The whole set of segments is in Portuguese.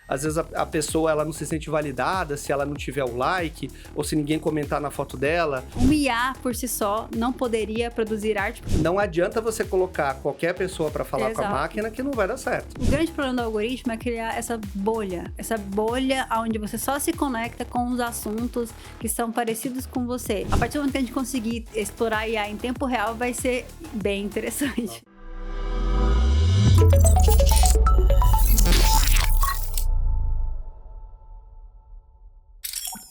às vezes a pessoa ela não se sente validada se ela não tiver o like, ou se ninguém comentar na foto dela. Um IA por si só não poderia produzir arte. Não adianta você colocar qualquer pessoa para falar com a máquina que não vai dar certo. O grande problema do algoritmo é criar essa bolha onde você só se conecta com os assuntos que são parecidos com você. A partir do momento que a gente conseguir explorar a IA em tempo real, vai ser bem interessante.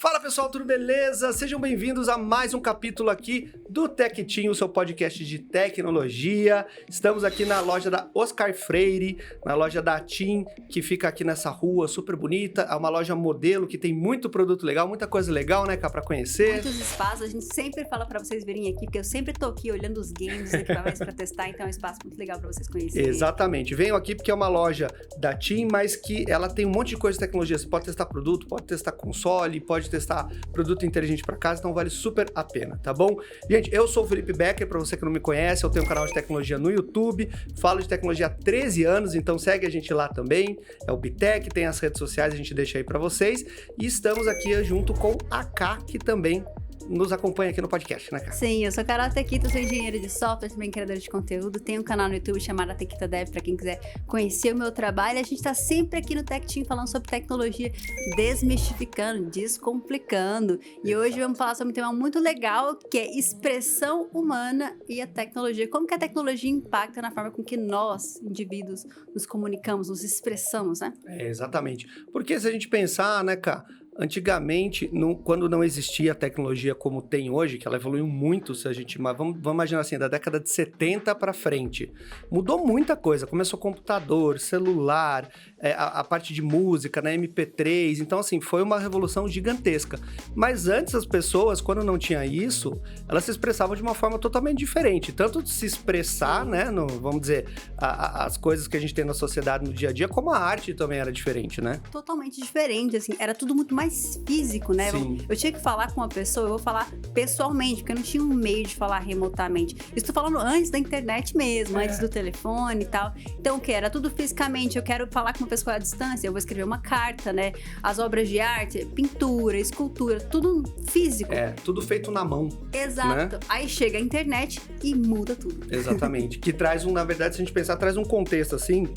Fala pessoal, tudo beleza? Sejam bem-vindos a mais um capítulo aqui do Tech Team, o seu podcast de tecnologia. Estamos aqui na loja da Oscar Freire, na loja da TIM, que fica aqui nessa rua super bonita. É uma loja modelo que tem muito produto legal, muita coisa legal, né, cá, pra conhecer. Muitos espaços, a gente sempre fala pra vocês virem aqui, porque eu sempre tô aqui olhando os games, os equipamentos pra testar, então é um espaço muito legal pra vocês conhecerem. Exatamente. Venham aqui porque é uma loja da TIM, mas que ela tem um monte de coisa de tecnologia. Você pode testar produto, pode testar console, pode testar produto inteligente para casa, então vale super a pena, tá bom? Gente, eu sou o Felipe Becker, para você que não me conhece, eu tenho um canal de tecnologia no YouTube, falo de tecnologia há 13 anos, então segue a gente lá também, é o Bitec, tem as redes sociais, a gente deixa aí para vocês, e estamos aqui junto com a Ká, que também nos acompanha aqui no podcast, né, Ká? Sim, eu sou Carol Tequita, sou engenheira de software, também criadora de conteúdo, tenho um canal no YouTube chamado Tequita Dev, para quem quiser conhecer o meu trabalho. A gente tá sempre aqui no Tech Team falando sobre tecnologia, desmistificando, descomplicando. E hoje vamos falar sobre um tema muito legal, que é expressão humana e a tecnologia. Como que a tecnologia impacta na forma com que nós, indivíduos, nos comunicamos, nos expressamos, né? Exatamente. Porque se a gente pensar, né, Ká, antigamente, quando não existia a tecnologia como tem hoje, que ela evoluiu muito, se a gente, vamos imaginar assim, da década de 70 para frente, mudou muita coisa, começou computador, celular, a parte de música, né, MP3, então assim, foi uma revolução gigantesca. Mas antes as pessoas, quando não tinha isso, elas se expressavam de uma forma totalmente diferente, tanto de se expressar, né, vamos dizer, as coisas que a gente tem na sociedade no dia a dia, como a arte também era diferente, né? Totalmente diferente, assim, era tudo muito mais físico, né? Sim. Eu tinha que falar com uma pessoa, eu vou falar pessoalmente, porque eu não tinha um meio de falar remotamente. Estou falando antes da internet mesmo, antes do telefone e tal. Então, o que? Era tudo fisicamente. Eu quero falar com uma pessoa à distância, eu vou escrever uma carta, né? As obras de arte, pintura, escultura, tudo físico. Tudo feito na mão. Exato. Né? Aí chega a internet e muda tudo. Exatamente. Que traz na verdade, se a gente pensar, traz um contexto assim,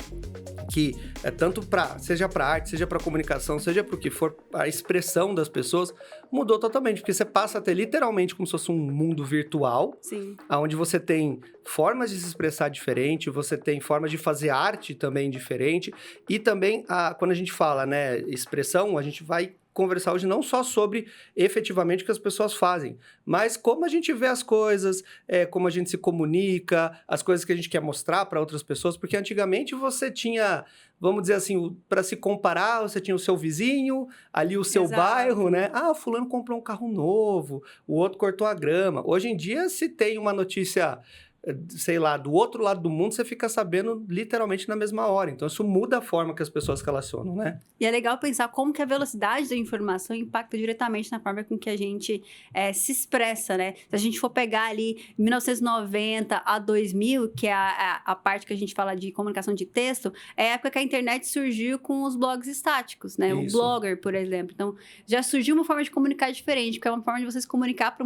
que é tanto seja para arte, seja para comunicação, seja para o que for, a expressão das pessoas mudou totalmente, porque você passa a ter literalmente como se fosse um mundo virtual, Sim. onde você tem formas de se expressar diferente, você tem formas de fazer arte também diferente, e também, quando a gente fala, né, expressão, a gente vai conversar hoje não só sobre efetivamente o que as pessoas fazem, mas como a gente vê as coisas, como a gente se comunica, as coisas que a gente quer mostrar para outras pessoas, porque antigamente você tinha, vamos dizer assim, para se comparar, você tinha o seu vizinho, ali o seu bairro, né? Ah, fulano comprou um carro novo, o outro cortou a grama. Hoje em dia, se tem uma notícia, sei lá, do outro lado do mundo, você fica sabendo literalmente na mesma hora. Então, isso muda a forma que as pessoas relacionam, né? E é legal pensar como que a velocidade da informação impacta diretamente na forma com que a gente se expressa, né? Se a gente for pegar ali 1990 a 2000, que é a parte que a gente fala de comunicação de texto, é a época que a internet surgiu com os blogs estáticos, né? Isso. O Blogger, por exemplo. Então, já surgiu uma forma de comunicar diferente, que é uma forma de você se comunicar para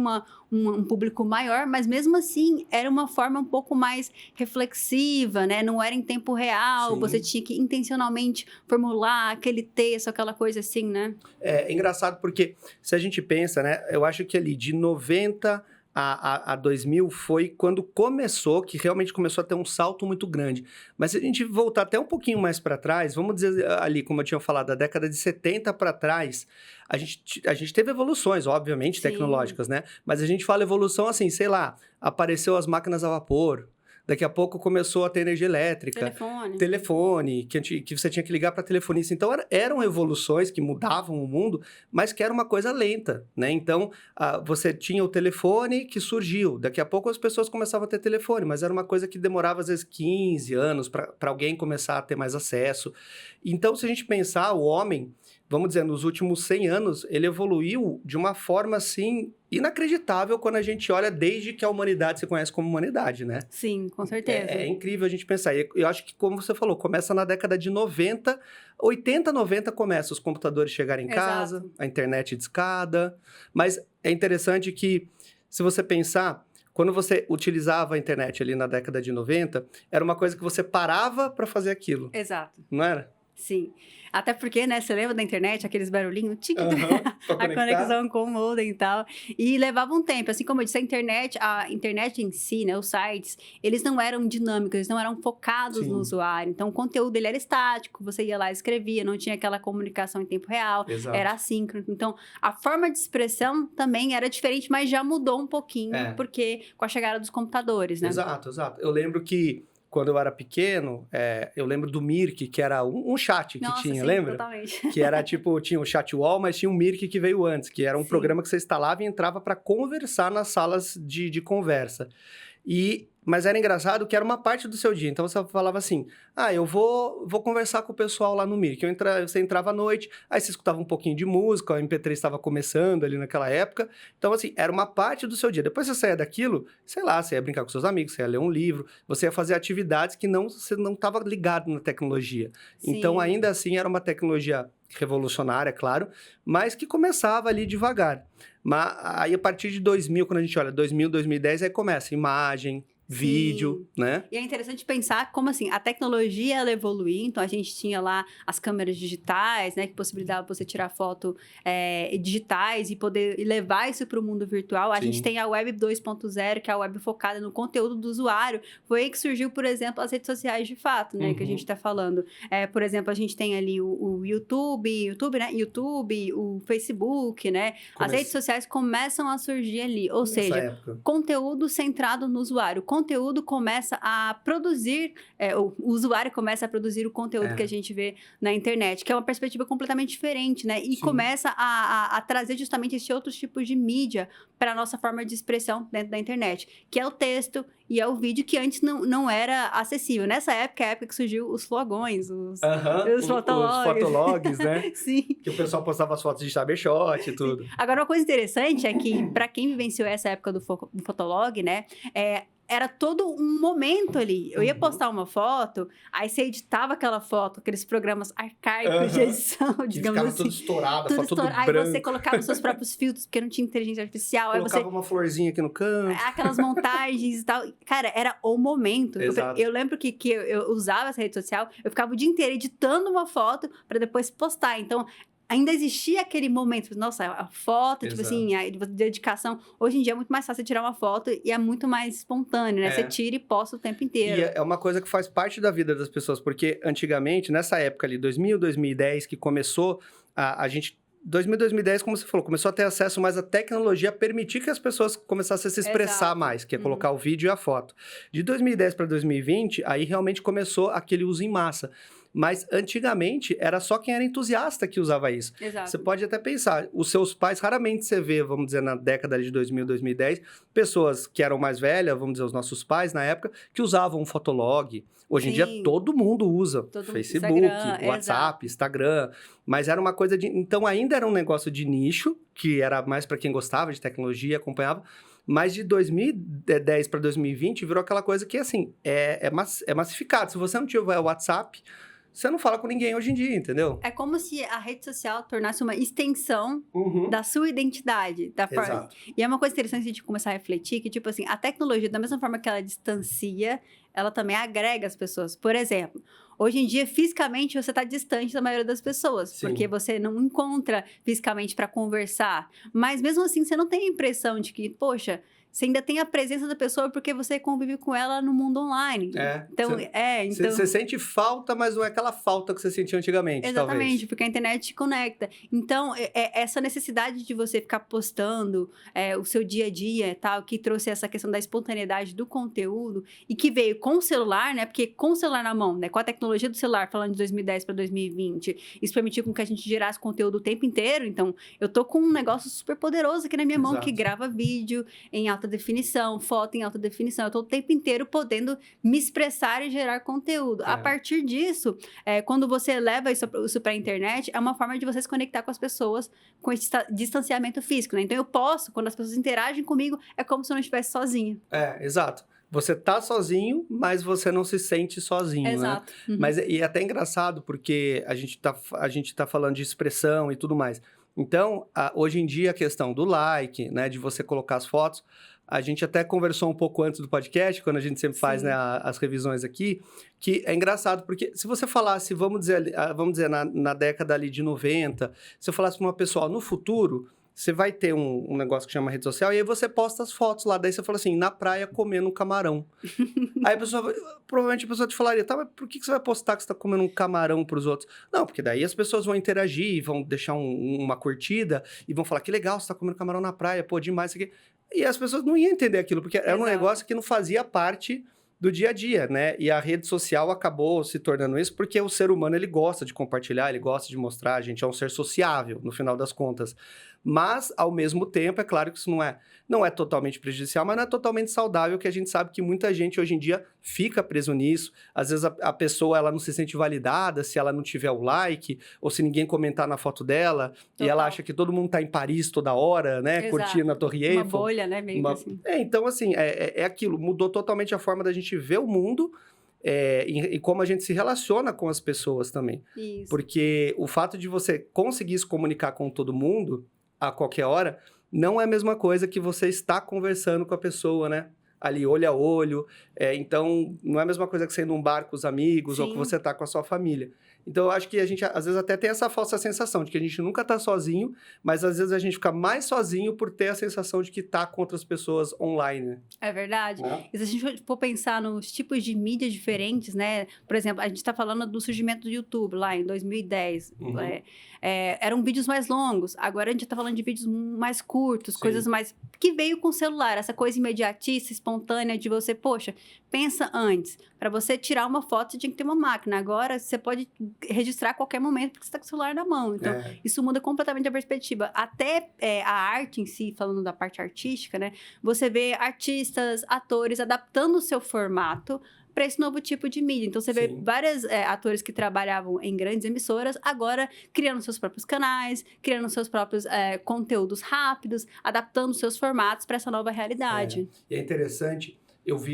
um público maior, mas mesmo assim, era uma forma um pouco mais reflexiva, né? Não era em tempo real, Sim. Você tinha que intencionalmente formular aquele texto, aquela coisa assim, né? É engraçado porque, se a gente pensa, né? Eu acho que ali de 90 a 2000 foi quando começou, que realmente começou a ter um salto muito grande. Mas se a gente voltar até um pouquinho mais para trás, vamos dizer ali, como eu tinha falado, da década de 70 para trás, a gente teve evoluções, obviamente, Sim. tecnológicas, né? Mas a gente fala evolução assim, sei lá, apareceu as máquinas a vapor, daqui a pouco começou a ter energia elétrica. Telefone, que você tinha que ligar para telefonista. Então, eram evoluções que mudavam o mundo, mas que era uma coisa lenta, né? Então, você tinha o telefone que surgiu. Daqui a pouco as pessoas começavam a ter telefone, mas era uma coisa que demorava, às vezes, 15 anos para alguém começar a ter mais acesso. Então, se a gente pensar, o homem, vamos dizer, nos últimos 100 anos, ele evoluiu de uma forma, assim, inacreditável quando a gente olha desde que a humanidade se conhece como humanidade, né? Sim, com certeza. É incrível a gente pensar. E eu acho que, como você falou, começa na década de 90, 80, 90 começa os computadores chegarem em casa, Exato. a internet discada. Mas é interessante que, se você pensar, quando você utilizava a internet ali na década de 90, era uma coisa que você parava para fazer aquilo, Exato. não era? Sim. Até porque, né, você lembra da internet, aqueles barulhinhos, tic, Pra a conectar. conexão com o modem e tal. E levava um tempo. Assim como eu disse, a internet em si, né, os sites, eles não eram dinâmicos, eles não eram focados Sim. no usuário. Então, o conteúdo ele era estático, você ia lá e escrevia, não tinha aquela comunicação em tempo real, Exato. era assíncrono. Então, a forma de expressão também era diferente, mas já mudou um pouquinho, É. porque com a chegada dos computadores, né? Exato. Eu lembro que, quando eu era pequeno, eu lembro do Mirk, que era um chat que Nossa, tinha, sim, lembra? totalmente. Que era tipo, tinha o chat wall, mas tinha o Mirk que veio antes, que era um Sim. programa que você instalava e entrava para conversar nas salas de conversa. Mas era engraçado que era uma parte do seu dia. Então você falava assim: eu vou conversar com o pessoal lá no Mirk. Você entrava à noite, aí você escutava um pouquinho de música, o MP3 estava começando ali naquela época. Então, assim, era uma parte do seu dia. Depois você saía daquilo, sei lá, você ia brincar com seus amigos, você ia ler um livro, você ia fazer atividades que você não estava ligado na tecnologia. Então, Sim. ainda assim, era uma tecnologia revolucionária, claro, mas que começava ali devagar. Mas aí, a partir de 2000, quando a gente olha 2000, 2010, aí começa imagem, vídeo, né? E é interessante pensar como, assim, a tecnologia, ela evoluiu. Então, a gente tinha lá as câmeras digitais, né? Que possibilitavam você tirar foto digitais e poder levar isso para o mundo virtual. A Sim. gente tem a Web 2.0, que é a web focada no conteúdo do usuário. Foi aí que surgiu, por exemplo, as redes sociais de fato, né? Que a gente está falando. Por exemplo, a gente tem ali o YouTube, né? YouTube, o Facebook, né? As redes sociais começam a surgir ali. Ou Nessa seja, época. conteúdo centrado no usuário. O conteúdo começa a produzir, o usuário começa a produzir o conteúdo que a gente vê na internet, que é uma perspectiva completamente diferente, né? E Sim. começa a trazer justamente esses outros tipos de mídia para a nossa forma de expressão dentro da internet, que é o texto e é o vídeo, que antes não era acessível. Nessa época, é a época que surgiu os flogões, os fotologs. Os fotologs, né? Sim. Que o pessoal postava as fotos de cybershot e tudo. Agora, uma coisa interessante é que, para quem vivenciou essa época do fotolog, né? Era todo um momento ali. Eu ia postar uma foto, aí você editava aquela foto, aqueles programas arcaicos de edição, E digamos ficava assim. tudo estourado, Tudo tudo estourado. Aí branco. você colocava os seus próprios filtros, porque não tinha inteligência artificial. Aí Colocava você... uma florzinha aqui no canto. Aquelas montagens e tal. Cara, era o momento. Exato. Eu lembro que eu usava essa rede social, eu ficava o dia inteiro editando uma foto para depois postar. Então, ainda existia aquele momento, nossa, a foto, tipo assim, a dedicação. Hoje em dia é muito mais fácil tirar uma foto e é muito mais espontâneo, né? Você tira e posta o tempo inteiro. E é uma coisa que faz parte da vida das pessoas, porque antigamente, nessa época ali, 2000, 2010, que começou a gente... 2000, 2010, como você falou, começou a ter acesso mais à tecnologia, a permitir que as pessoas começassem a se expressar Exato. mais, que é colocar o vídeo e a foto. De 2010 para 2020, aí realmente começou aquele uso em massa. Mas antigamente era só quem era entusiasta que usava isso. Exato. Você pode até pensar, os seus pais, raramente você vê, vamos dizer, na década de 2000, 2010, pessoas que eram mais velhas, vamos dizer, os nossos pais na época, que usavam um fotolog. Hoje em dia todo mundo usa Facebook, Instagram, WhatsApp, Instagram, mas era uma coisa de... Então ainda era um negócio de nicho, que era mais para quem gostava de tecnologia, acompanhava, mas de 2010 para 2020 virou aquela coisa que, assim, é massificado. Se você não tiver WhatsApp, você não fala com ninguém hoje em dia, entendeu? É como se a rede social tornasse uma extensão da sua identidade. Exato. E é uma coisa interessante a gente começar a refletir que, tipo assim, a tecnologia, da mesma forma que ela distancia, ela também agrega as pessoas. Por exemplo, hoje em dia, fisicamente, você está distante da maioria das pessoas, Sim. porque você não encontra fisicamente para conversar. Mas mesmo assim, você não tem a impressão de que, poxa, você ainda tem a presença da pessoa porque você convive com ela no mundo online. Então, Você sente falta, mas não é aquela falta que você sentia antigamente, exatamente, talvez. porque a internet te conecta. Então, essa necessidade de você ficar postando o seu dia a dia e tal, que trouxe essa questão da espontaneidade do conteúdo e que veio com o celular, né? Porque com o celular na mão, né? Com a tecnologia do celular, falando de 2010 para 2020, isso permitiu com que a gente gerasse conteúdo o tempo inteiro. Então, eu tô com um negócio super poderoso aqui na minha mão, Exato. que grava vídeo em alta alta definição, foto em alta definição. Eu tô o tempo inteiro podendo me expressar e gerar conteúdo. A partir disso, quando você leva isso para a internet, é uma forma de você se conectar com as pessoas com esse distanciamento físico, né? Então, eu posso, quando as pessoas interagem comigo, é como se eu não estivesse sozinha. Exato. Você tá sozinho, mas você não se sente sozinho, Exato. né? Mas e é até engraçado, porque a gente tá falando de expressão e tudo mais. Então, hoje em dia, a questão do like, né, de você colocar as fotos, a gente até conversou um pouco antes do podcast, quando a gente sempre faz, né, as revisões aqui, que é engraçado, porque se você falasse, vamos dizer na década ali de 90, se eu falasse para uma pessoa, no futuro, você vai ter um negócio que chama rede social, e aí você posta as fotos lá, daí você fala assim, na praia comendo um camarão. Aí provavelmente a pessoa te falaria, tá, mas por que você vai postar que você tá comendo um camarão pros outros? Não, porque daí as pessoas vão interagir, vão deixar uma curtida, e vão falar, que legal, você tá comendo camarão na praia, pô, demais isso aqui. E as pessoas não iam entender aquilo, porque era um negócio que não fazia parte do dia a dia, né? E a rede social acabou se tornando isso porque o ser humano, ele gosta de compartilhar, ele gosta de mostrar, a gente é um ser sociável, no final das contas. Mas, ao mesmo tempo, é claro que isso não é totalmente prejudicial, mas não é totalmente saudável, que a gente sabe que muita gente, hoje em dia, fica preso nisso. Às vezes, a pessoa, ela não se sente validada se ela não tiver o like, ou se ninguém comentar na foto dela, e ela acha que todo mundo tá em Paris toda hora, né? Exato. Curtindo a Torre Eiffel. Uma bolha, né? Meio assim. Então, assim, é aquilo. Mudou totalmente a forma da gente ver o mundo, e como a gente se relaciona com as pessoas também. Isso. Porque o fato de você conseguir se comunicar com todo mundo a qualquer hora não é a mesma coisa que você estar conversando com a pessoa, né? Ali, olho a olho. Então, não é a mesma coisa que você ir num bar com os amigos, ou que você tá com a sua família. Então, eu acho que a gente, às vezes, até tem essa falsa sensação de que a gente nunca tá sozinho, mas, às vezes, a gente fica mais sozinho por ter a sensação de que tá com outras pessoas online, né? É verdade. E se a gente for pensar nos tipos de mídias diferentes, né? Por exemplo, a gente tá falando do surgimento do YouTube, lá em 2010. Eram vídeos mais longos. Agora, a gente tá falando de vídeos mais curtos, coisas mais... que veio com o celular, essa coisa imediatista, espontânea de você, poxa, pensa antes. Para você tirar uma foto, você tinha que ter uma máquina. Agora, você pode registrar a qualquer momento, porque você está com o celular na mão. Então, isso muda completamente a perspectiva. Até a arte em si, falando da parte artística, né? Você vê artistas, atores adaptando o seu formato para esse novo tipo de mídia. Então, você vê vários atores que trabalhavam em grandes emissoras, agora criando seus próprios canais, criando seus próprios conteúdos rápidos, adaptando seus formatos para essa nova realidade. E é interessante,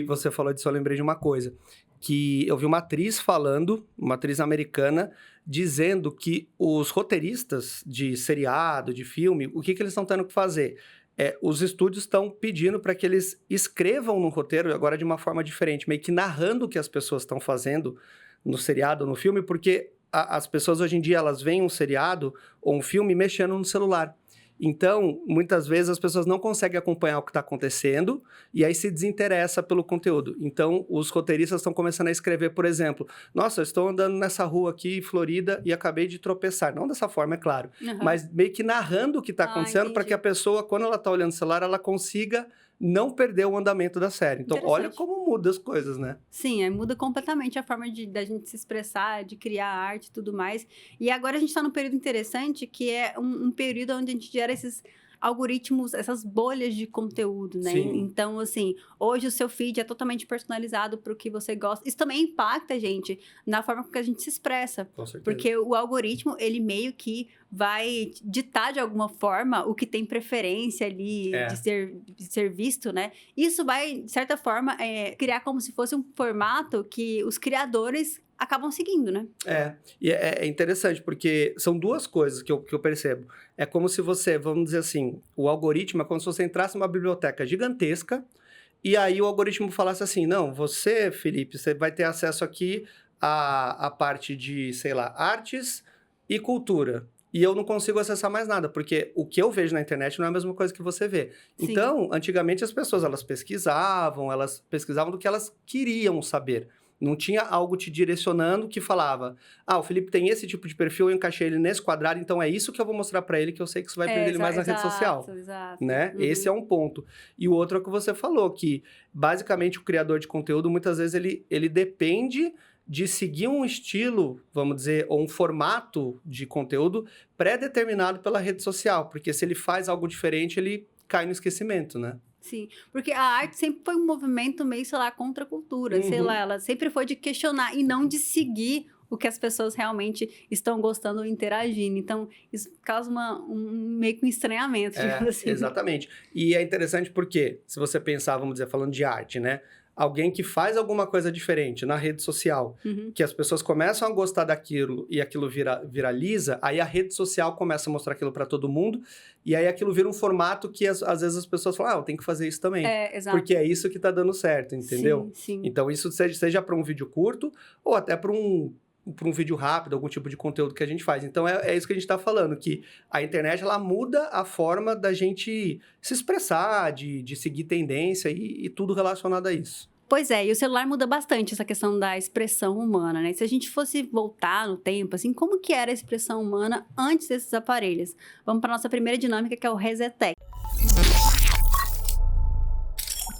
você falou disso, eu lembrei de uma coisa, que eu vi uma atriz falando, uma atriz americana, dizendo que os roteiristas de seriado, de filme, o que eles estão tendo que fazer? Os estúdios estão pedindo para que eles escrevam no roteiro, agora de uma forma diferente, meio que narrando o que as pessoas estão fazendo no seriado ou no filme, porque as pessoas hoje em dia, elas veem um seriado ou um filme mexendo no celular. Então, muitas vezes as pessoas não conseguem acompanhar o que está acontecendo e aí se desinteressa pelo conteúdo. Então, os roteiristas estão começando a escrever, por exemplo, nossa, eu estou andando nessa rua aqui, Florida, e acabei de tropeçar. Não dessa forma, é claro, mas meio que narrando o que está acontecendo para que a pessoa, quando ela está olhando o celular, ela consiga não perder o andamento da série. Então, olha como muda as coisas, né? Sim, muda completamente a forma da gente se expressar, de criar arte e tudo mais. E agora a gente está num período interessante, que é um período onde a gente gera esses algoritmos, essas bolhas de conteúdo, né? Então, assim, hoje o seu feed é totalmente personalizado para o que você gosta. Isso também impacta, gente, na forma com que a gente se expressa. Com certeza. Porque o algoritmo, ele meio que vai ditar de alguma forma o que tem preferência ali de ser visto, né? Isso vai, de certa forma, criar como se fosse um formato que os criadores acabam seguindo, né? E é interessante, porque são duas coisas que eu percebo. É como se você, vamos dizer assim, o algoritmo é como se você entrasse numa biblioteca gigantesca e aí o algoritmo falasse assim, não, você, Felipe, você vai ter acesso aqui à parte de, sei lá, artes e cultura. E eu não consigo acessar mais nada, porque o que eu vejo na internet não é a mesma coisa que você vê. Sim. Então, antigamente as pessoas, elas pesquisavam do que elas queriam saber. Não tinha algo te direcionando que falava, o Felipe tem esse tipo de perfil, eu encaixei ele nesse quadrado, então é isso que eu vou mostrar para ele, que eu sei que isso vai prender ele mais na rede social. Exato. Né? Esse é um ponto. E o outro é o que você falou, que basicamente o criador de conteúdo, muitas vezes ele depende de seguir um estilo, vamos dizer, ou um formato de conteúdo pré-determinado pela rede social, porque se ele faz algo diferente, ele cai no esquecimento, né? Sim, porque a arte sempre foi um movimento meio, sei lá, contra a cultura, sei lá, ela sempre foi de questionar e não de seguir o que as pessoas realmente estão gostando ou interagindo. Então, isso causa meio que um estranhamento, digamos assim. Exatamente. E é interessante porque, se você pensar, vamos dizer, falando de arte, né? Alguém que faz alguma coisa diferente na rede social, que as pessoas começam a gostar daquilo e aquilo viraliza, aí a rede social começa a mostrar aquilo para todo mundo, e aí aquilo vira um formato que às vezes as pessoas falam, eu tenho que fazer isso também. Exato. Porque é isso que tá dando certo, entendeu? Sim. Então, isso seja para um vídeo curto ou até para um vídeo rápido, algum tipo de conteúdo que a gente faz. Então, é isso que a gente está falando, que a internet, ela muda a forma da gente se expressar, de seguir tendência e tudo relacionado a isso. Pois é, e o celular muda bastante essa questão da expressão humana, né? Se a gente fosse voltar no tempo, assim, como que era a expressão humana antes desses aparelhos? Vamos para nossa primeira dinâmica, que é o Resetec.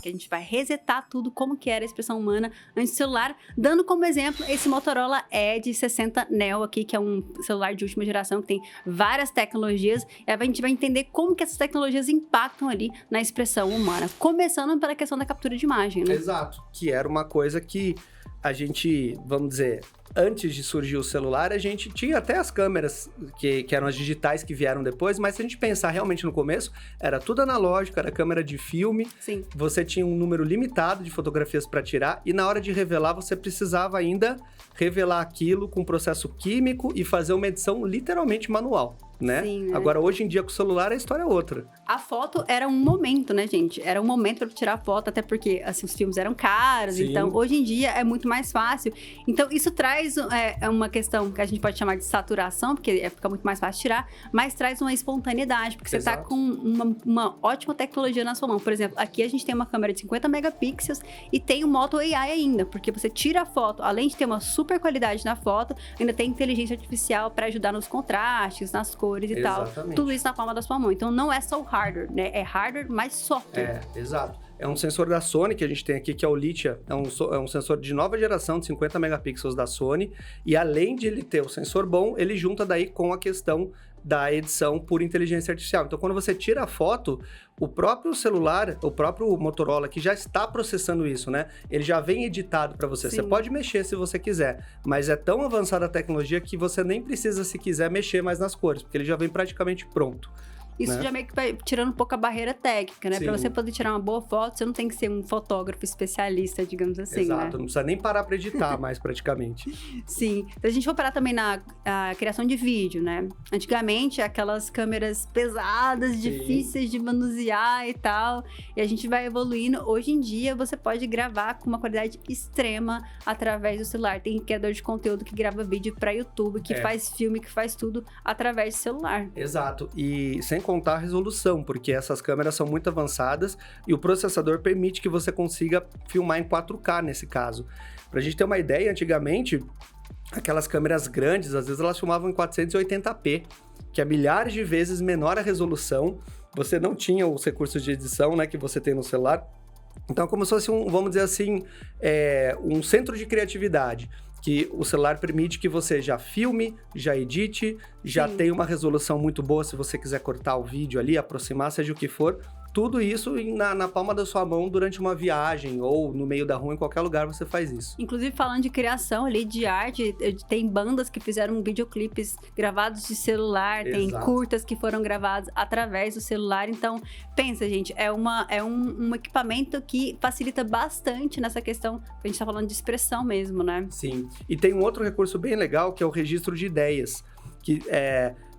Que a gente vai resetar tudo, como que era a expressão humana antes do celular, dando como exemplo esse Motorola Edge 60 Neo aqui, que é um celular de última geração, que tem várias tecnologias, e a gente vai entender como que essas tecnologias impactam ali na expressão humana, começando pela questão da captura de imagem, né? Exato, que era uma coisa que a gente, vamos dizer, antes de surgir o celular, a gente tinha até as câmeras, que eram as digitais que vieram depois, mas se a gente pensar realmente no começo, era tudo analógico, era câmera de filme. Sim. Você tinha um número limitado de fotografias para tirar, e na hora de revelar, você precisava ainda revelar aquilo com processo químico e fazer uma edição literalmente manual, né? Sim, né? Agora, hoje em dia, com o celular, a história é outra. A foto era um momento, né, gente? Era um momento para tirar foto, até porque, assim, os filmes eram caros. Sim. Então, hoje em dia, é muito mais fácil. Então, isso traz uma questão que a gente pode chamar de saturação, porque fica muito mais fácil tirar, mas traz uma espontaneidade, porque você tá com uma ótima tecnologia na sua mão. Por exemplo, aqui a gente tem uma câmera de 50 megapixels e tem o Moto AI ainda, porque você tira a foto, além de ter uma super qualidade na foto, ainda tem inteligência artificial para ajudar nos contrastes, nas cores e Exatamente. tal. Tudo isso na palma da sua mão. Então, não é só o hardware, né? É hardware mais software. Exato. É um sensor da Sony que a gente tem aqui, que é o Litia. É um sensor de nova geração, de 50 megapixels da Sony. E além de ele ter o sensor bom, ele junta daí com a questão da edição por inteligência artificial. Então, quando você tira a foto, o próprio celular, o próprio Motorola, que já está processando isso, né? Ele já vem editado para você. Sim. Você pode mexer se você quiser, mas é tão avançada a tecnologia que você nem precisa, se quiser, mexer mais nas cores, porque ele já vem praticamente pronto. Isso, né? Já meio que vai tirando um pouco a barreira técnica, né? Sim. Pra você poder tirar uma boa foto, você não tem que ser um fotógrafo especialista, digamos assim, Exato, né? não precisa nem parar para editar mais, praticamente. Sim. Se a gente for parar também na criação de vídeo, né? Antigamente, aquelas câmeras pesadas, Sim. difíceis de manusear e tal, e a gente vai evoluindo. Hoje em dia, você pode gravar com uma qualidade extrema através do celular. Tem criador de conteúdo que grava vídeo para YouTube, que faz filme, que faz tudo através do celular. Exato. E sem contar a resolução, porque essas câmeras são muito avançadas e o processador permite que você consiga filmar em 4K nesse caso. Pra gente ter uma ideia, antigamente, aquelas câmeras grandes, às vezes elas filmavam em 480p, que é milhares de vezes menor a resolução. Você não tinha os recursos de edição, né, que você tem no celular. Então, como se fosse vamos dizer assim, um centro de criatividade, que o celular permite que você já filme, já edite, já tenha uma resolução muito boa se você quiser cortar o vídeo ali, aproximar, seja o que for. Tudo isso na palma da sua mão durante uma viagem ou no meio da rua, em qualquer lugar você faz isso. Inclusive, falando de criação ali, de arte, tem bandas que fizeram videoclipes gravados de celular, Exato. tem curtas que foram gravadas através do celular. Então, pensa, gente, é um equipamento que facilita bastante nessa questão que a gente tá falando de expressão mesmo, né? Sim. E tem um outro recurso bem legal, que é o registro de ideias, que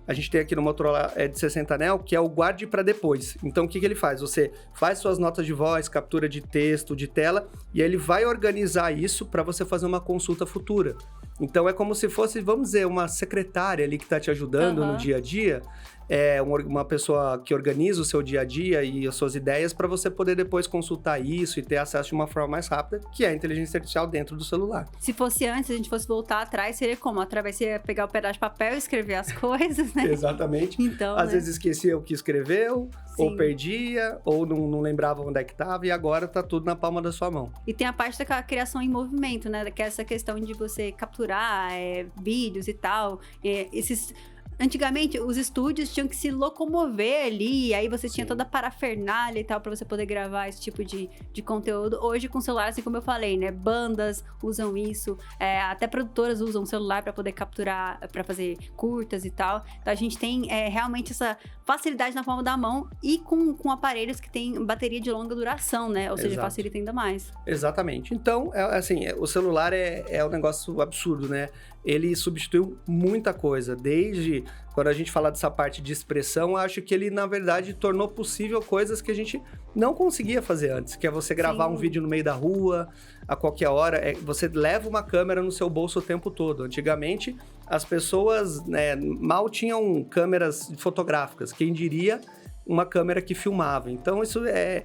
a gente tem aqui no Motorola Edge 60 Neo, que é o guarde para depois. Então, o que ele faz? Você faz suas notas de voz, captura de texto, de tela, e aí ele vai organizar isso para você fazer uma consulta futura. Então, é como se fosse, vamos dizer, uma secretária ali que está te ajudando no dia a dia, uma pessoa que organiza o seu dia a dia e as suas ideias para você poder depois consultar isso e ter acesso de uma forma mais rápida, que é a inteligência artificial dentro do celular. Se fosse antes, se a gente fosse voltar atrás, seria como? Através de pegar o pedaço de papel e escrever as coisas, né? Exatamente. Então, às vezes esquecia o que escreveu, Sim. ou perdia, ou não lembrava onde é que estava, e agora tá tudo na palma da sua mão. E tem a parte da criação em movimento, né? Que é essa questão de você capturar vídeos e tal. Antigamente, os estúdios tinham que se locomover ali, aí você tinha Sim. toda a parafernália e tal pra você poder gravar esse tipo de conteúdo. Hoje, com celular, assim como eu falei, né? Bandas usam isso, até produtoras usam o celular pra poder capturar, pra fazer curtas e tal. Então a gente tem realmente essa facilidade na palma da mão e com aparelhos que têm bateria de longa duração, né? Ou seja, Exato. facilita ainda mais. Exatamente. Então, assim, o celular é um negócio absurdo, né? Ele substituiu muita coisa, desde quando a gente fala dessa parte de expressão, acho que ele, na verdade, tornou possível coisas que a gente não conseguia fazer antes, que é você gravar Sim. um vídeo no meio da rua, a qualquer hora, você leva uma câmera no seu bolso o tempo todo. Antigamente, as pessoas, né, mal tinham câmeras fotográficas, quem diria uma câmera que filmava. Então, isso é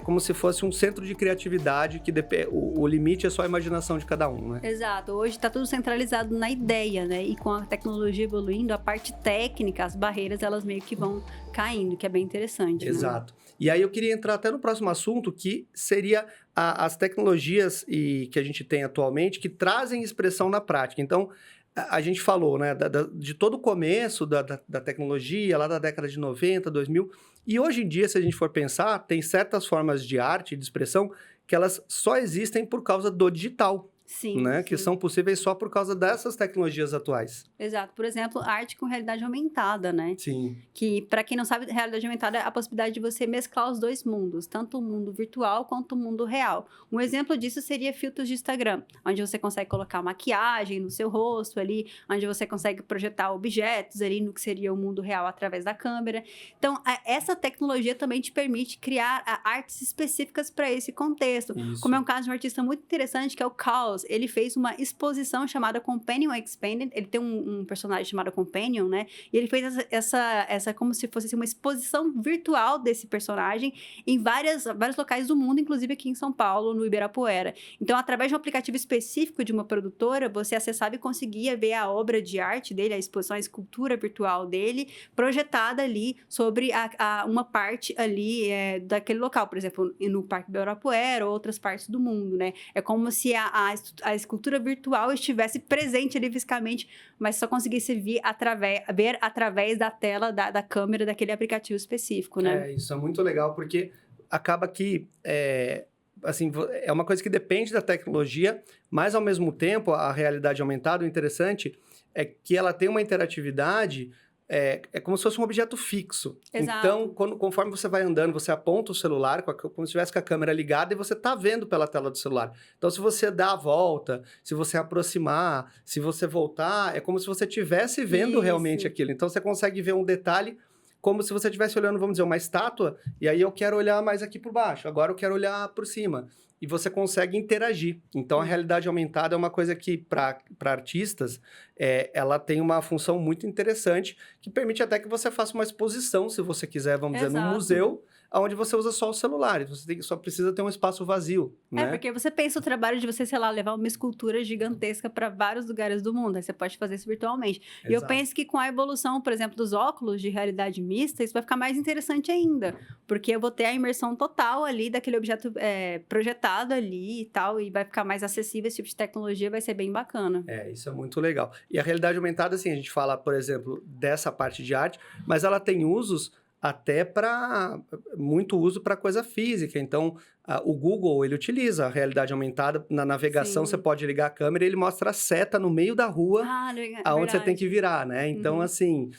como se fosse um centro de criatividade, que o limite é só a imaginação de cada um, né? Exato. Hoje tá tudo centralizado na ideia, né? E com a tecnologia evoluindo, a parte técnica, as barreiras, elas meio que vão caindo, que é bem interessante. Exato. Né? E aí eu queria entrar até no próximo assunto, que seria as tecnologias que a gente tem atualmente que trazem expressão na prática. Então, a gente falou, né, de todo o começo da tecnologia, lá da década de 90, 2000, e hoje em dia, se a gente for pensar, tem certas formas de arte, de expressão, que elas só existem por causa do digital. Sim, né? sim. Que são possíveis só por causa dessas tecnologias atuais. Exato. Por exemplo, arte com realidade aumentada, né? Sim. Que, para quem não sabe, realidade aumentada é a possibilidade de você mesclar os dois mundos, tanto o mundo virtual quanto o mundo real. Um exemplo disso seria filtros de Instagram, onde você consegue colocar maquiagem no seu rosto ali, onde você consegue projetar objetos ali no que seria o mundo real através da câmera. Então, essa tecnologia também te permite criar artes específicas para esse contexto. Isso. Como é um caso de um artista muito interessante, que é o Kaws. Ele fez uma exposição chamada Companion Expanded. Ele tem um personagem chamado Companion, né? E ele fez essa como se fosse uma exposição virtual desse personagem em vários locais do mundo, inclusive aqui em São Paulo, no Ibirapuera. Então, através de um aplicativo específico de uma produtora, você acessava e conseguia ver a obra de arte dele, a exposição, a escultura virtual dele, projetada ali sobre uma parte ali daquele local, por exemplo, no Parque Ibirapuera ou outras partes do mundo, né? É como se a escultura virtual estivesse presente ali fisicamente, mas só conseguisse ver através da tela da câmera daquele aplicativo específico, né? Isso é muito legal, porque acaba que assim, é uma coisa que depende da tecnologia, mas ao mesmo tempo a realidade aumentada, o interessante é que ela tem uma interatividade. É como se fosse um objeto fixo. Exato. Então, conforme você vai andando, você aponta o celular como se estivesse com a câmera ligada e você está vendo pela tela do celular. Então, se você dá a volta, se você aproximar, se você voltar, é como se você estivesse vendo realmente aquilo. Então, você consegue ver um detalhe como se você estivesse olhando, vamos dizer, uma estátua, e aí eu quero olhar mais aqui por baixo, agora eu quero olhar por cima. E você consegue interagir. Então, a realidade aumentada é uma coisa que, para artistas, ela tem uma função muito interessante, que permite até que você faça uma exposição, se você quiser, vamos dizer, num museu, onde você usa só o celular. E você só precisa ter um espaço vazio, né? Porque você pensa o trabalho de você, sei lá, levar uma escultura gigantesca para vários lugares do mundo. Aí você pode fazer isso virtualmente. Exato. E eu penso que com a evolução, por exemplo, dos óculos de realidade mista, isso vai ficar mais interessante ainda. Porque eu vou ter a imersão total ali daquele objeto projetado ali e tal, e vai ficar mais acessível. Esse tipo de tecnologia vai ser bem bacana. Isso é muito legal. E a realidade aumentada, assim, a gente fala, por exemplo, dessa parte de arte, mas ela tem usos até muito uso para coisa física. Então, o Google, ele utiliza a realidade aumentada. Na navegação, você pode ligar a câmera e ele mostra a seta no meio da rua, aonde você tem que virar, né? Então, assim,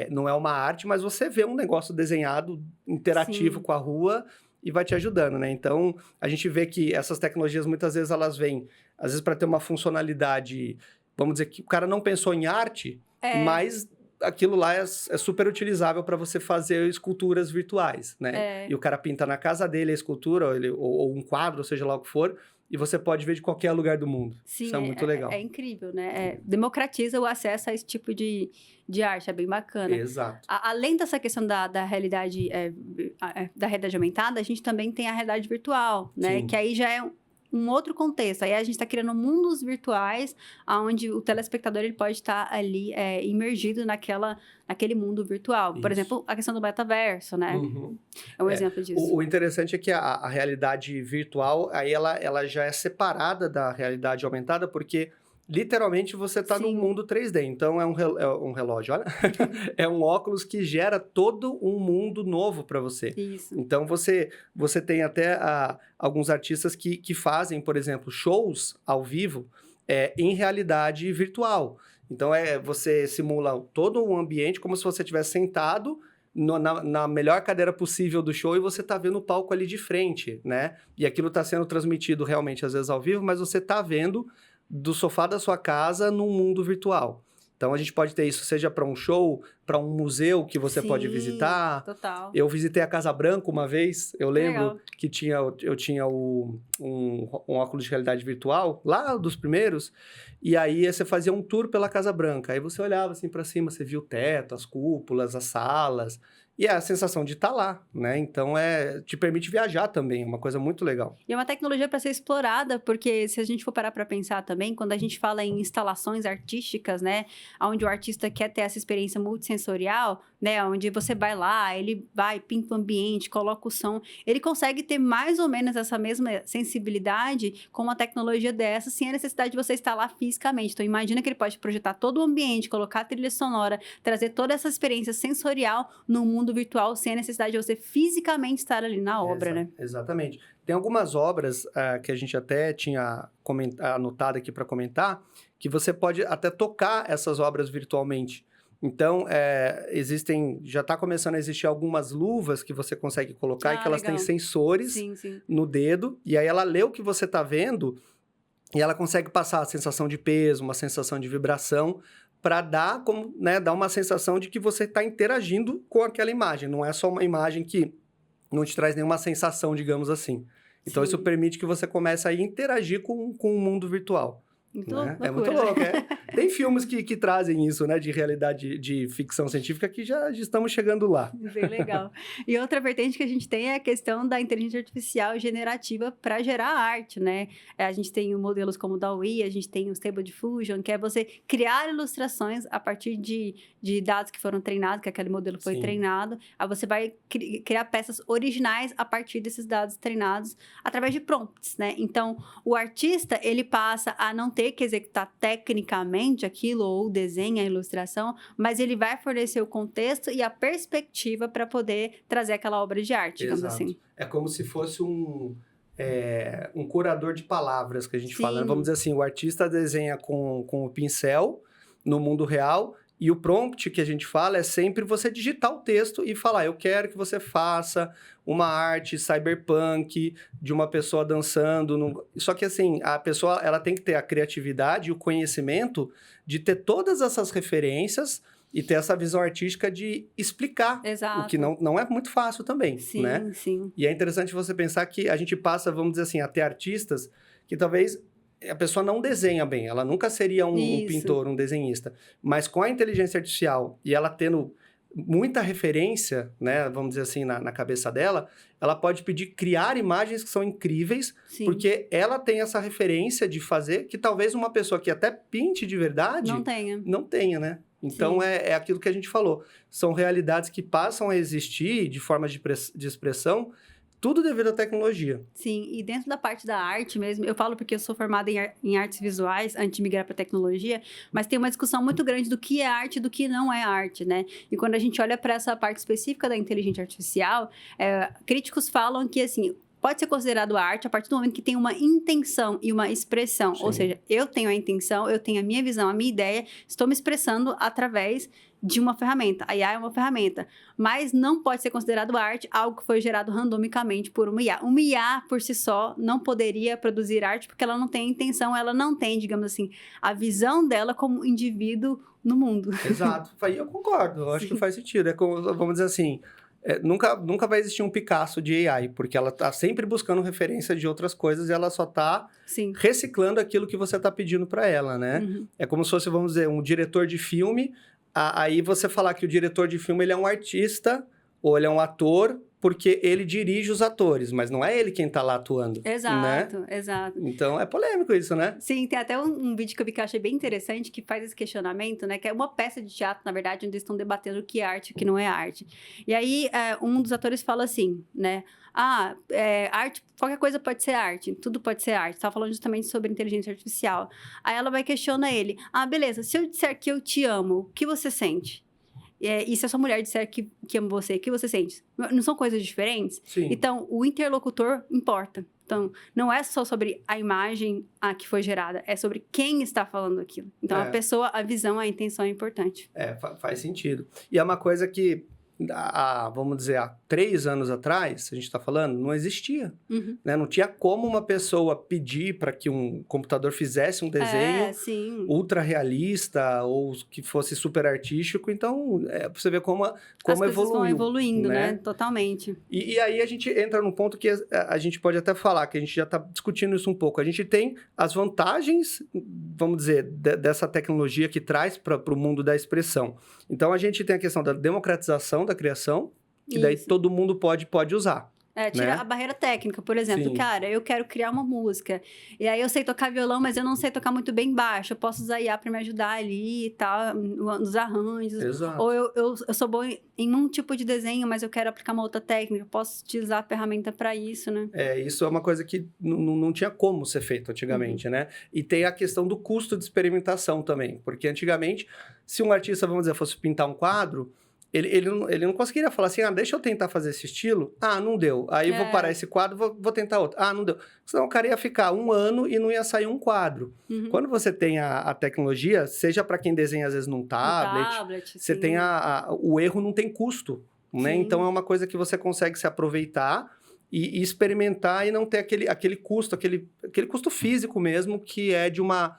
não é uma arte, mas você vê um negócio desenhado, interativo com a rua e vai te ajudando, né? Então, a gente vê que essas tecnologias, muitas vezes, elas vêm, às vezes, para ter uma funcionalidade, vamos dizer que o cara não pensou em arte, mas aquilo lá é super utilizável para você fazer esculturas virtuais, né? E o cara pinta na casa dele a escultura, ou um quadro, seja lá o que for, e você pode ver de qualquer lugar do mundo. Sim, isso é muito legal. É incrível, né? Democratiza o acesso a esse tipo de arte, é bem bacana. Exato. Além dessa questão da realidade aumentada, a gente também tem a realidade virtual, né? Sim. Que aí já é um outro contexto. Aí a gente está criando mundos virtuais, onde o telespectador ele pode estar ali imergido naquele mundo virtual. Por exemplo, a questão do metaverso, né? É um exemplo disso. O interessante é que a realidade virtual, aí ela já é separada da realidade aumentada, porque literalmente você está num Sim. mundo 3D. Então, é um relógio, olha. É um óculos que gera todo um mundo novo para você. Isso. Então, você tem até alguns artistas que fazem, por exemplo, shows ao vivo em realidade virtual. Então, você simula todo o ambiente como se você estivesse sentado na melhor cadeira possível do show e você tá vendo o palco ali de frente, né? E aquilo tá sendo transmitido realmente, às vezes, ao vivo, mas você tá vendo do sofá da sua casa num mundo virtual. Então, a gente pode ter isso, seja para um show, para um museu que você pode visitar. Total. Eu visitei a Casa Branca uma vez, eu lembro Legal. que eu tinha um óculos de realidade virtual, lá dos primeiros, e aí você fazia um tour pela Casa Branca. Aí você olhava assim para cima, você via o teto, as cúpulas, as salas, e é a sensação de estar lá, né? Então, te permite viajar também, é uma coisa muito legal. E é uma tecnologia para ser explorada, porque se a gente for parar para pensar também, quando a gente fala em instalações artísticas, né, onde o artista quer ter essa experiência multissensorial, né, onde você vai lá, ele vai, pinta o ambiente, coloca o som, ele consegue ter mais ou menos essa mesma sensibilidade com uma tecnologia dessa, sem a necessidade de você estar lá fisicamente. Então, imagina que ele pode projetar todo o ambiente, colocar a trilha sonora, trazer toda essa experiência sensorial no mundo virtual, sem a necessidade de você fisicamente estar ali na obra, né? Exatamente. Tem algumas obras que a gente até tinha anotado aqui para comentar, que você pode até tocar essas obras virtualmente. Então, já está começando a existir algumas luvas que você consegue colocar e que elas legal. têm sensores Sim. no dedo, e aí ela lê o que você está vendo e ela consegue passar a sensação de peso, uma sensação de vibração, para dar uma sensação de que você está interagindo com aquela imagem. Não é só uma imagem que não te traz nenhuma sensação, digamos assim. Então, Sim. isso permite que você comece a interagir com o mundo virtual. Muito Né? loucura, É muito louco, Tem filmes que trazem isso, né? De realidade, de ficção científica, que já estamos chegando lá. Bem legal. E outra vertente que a gente tem é a questão da inteligência artificial generativa para gerar arte, né? A gente tem modelos como o DALL-E, a gente tem o Stable Diffusion, que é você criar ilustrações a partir de dados que foram treinados, que aquele modelo foi treinado. Aí você vai criar peças originais a partir desses dados treinados através de prompts, né? Então, o artista, ele passa a não ter que executar tecnicamente aquilo ou desenha a ilustração, mas ele vai fornecer o contexto e a perspectiva para poder trazer aquela obra de arte, digamos assim. É como se fosse um curador de palavras que a gente fala. Né? Vamos dizer assim, o artista desenha com o pincel no mundo real e o prompt que a gente fala é sempre você digitar o texto e falar, eu quero que você faça uma arte cyberpunk de uma pessoa dançando. Só que assim, a pessoa ela tem que ter a criatividade e o conhecimento de ter todas essas referências e ter essa visão artística de explicar. Exato. O que não é muito fácil também, né? Sim. E é interessante você pensar que a gente passa, vamos dizer assim, a ter artistas que talvez a pessoa não desenha bem, ela nunca seria um pintor, um desenhista. Mas com a inteligência artificial e ela tendo muita referência, né, vamos dizer assim, na cabeça dela, ela pode criar imagens que são incríveis, porque ela tem essa referência de fazer que talvez uma pessoa que até pinte de verdade... Não tenha, né? Então, é aquilo que a gente falou. São realidades que passam a existir de forma de expressão, tudo devido à tecnologia. Sim, e dentro da parte da arte mesmo, eu falo porque eu sou formada em artes visuais, antes de migrar para tecnologia, mas tem uma discussão muito grande do que é arte e do que não é arte, né? E quando a gente olha para essa parte específica da inteligência artificial, críticos falam que, assim, pode ser considerado arte a partir do momento que tem uma intenção e uma expressão. Ou seja, eu tenho a intenção, eu tenho a minha visão, a minha ideia, estou me expressando através de uma ferramenta. A IA é uma ferramenta. Mas não pode ser considerado arte algo que foi gerado randomicamente por uma IA. Uma IA, por si só, não poderia produzir arte porque ela não tem a intenção, ela não tem, digamos assim, a visão dela como indivíduo no mundo. Exato. Eu concordo. Eu acho que faz sentido. É como, vamos dizer assim... nunca vai existir um Picasso de AI, porque ela está sempre buscando referência de outras coisas e ela só está reciclando aquilo que você está pedindo para ela, né? É como se fosse, vamos dizer, um diretor de filme, aí você falar que o diretor de filme ele é um artista ou ele é um ator porque ele dirige os atores, mas não é ele quem tá lá atuando, né? Exato. Então, é polêmico isso, né? Sim, tem até um vídeo que eu vi que eu achei bem interessante, que faz esse questionamento, né? Que é uma peça de teatro, na verdade, onde eles estão debatendo o que é arte e o que não é arte. E aí, um dos atores fala assim, né? Arte, qualquer coisa pode ser arte, tudo pode ser arte. Tava falando justamente sobre inteligência artificial. Aí ela vai questionar ele. Beleza, se eu disser que eu te amo, o que você sente? E se a sua mulher disser que ama você, o que você sente? Não são coisas diferentes? Sim. Então, o interlocutor importa. Então, não é só sobre a imagem que foi gerada, é sobre quem está falando aquilo. Então, a pessoa, a visão, a intenção é importante. Faz sentido. E é uma coisa que, vamos dizer, há 3 anos atrás, a gente está falando, não existia. Uhum. Né? Não tinha como uma pessoa pedir para que um computador fizesse um desenho ultra realista ou que fosse super artístico. Então, você vê como as coisas evoluiu. Vão evoluindo, né? Totalmente. E aí a gente entra num ponto que a gente pode até falar, que a gente já está discutindo isso um pouco. A gente tem as vantagens, vamos dizer, dessa tecnologia que traz para o mundo da expressão. Então, a gente tem a questão da democratização da criação, que daí todo mundo pode usar. Tira né? a barreira técnica, por exemplo. Sim. Cara, eu quero criar uma música. E aí eu sei tocar violão, mas eu não sei tocar muito bem baixo. Eu posso usar IA para me ajudar ali e tal, nos arranjos. Exato. Ou eu sou boa em um tipo de desenho, mas eu quero aplicar uma outra técnica. Eu posso utilizar a ferramenta para isso, né? Isso é uma coisa que não tinha como ser feito antigamente, né? E tem a questão do custo de experimentação também. Porque antigamente, se um artista, vamos dizer, fosse pintar um quadro, ele não conseguiria falar assim, deixa eu tentar fazer esse estilo. Não deu. Aí vou parar esse quadro, vou tentar outro. Não deu. Senão o cara ia ficar 1 ano e não ia sair um quadro. Uhum. Quando você tem a tecnologia, seja para quem desenha às vezes num tablet você tem o erro não tem custo, né? Então é uma coisa que você consegue se aproveitar e experimentar e não ter aquele custo, aquele custo físico mesmo, que é de uma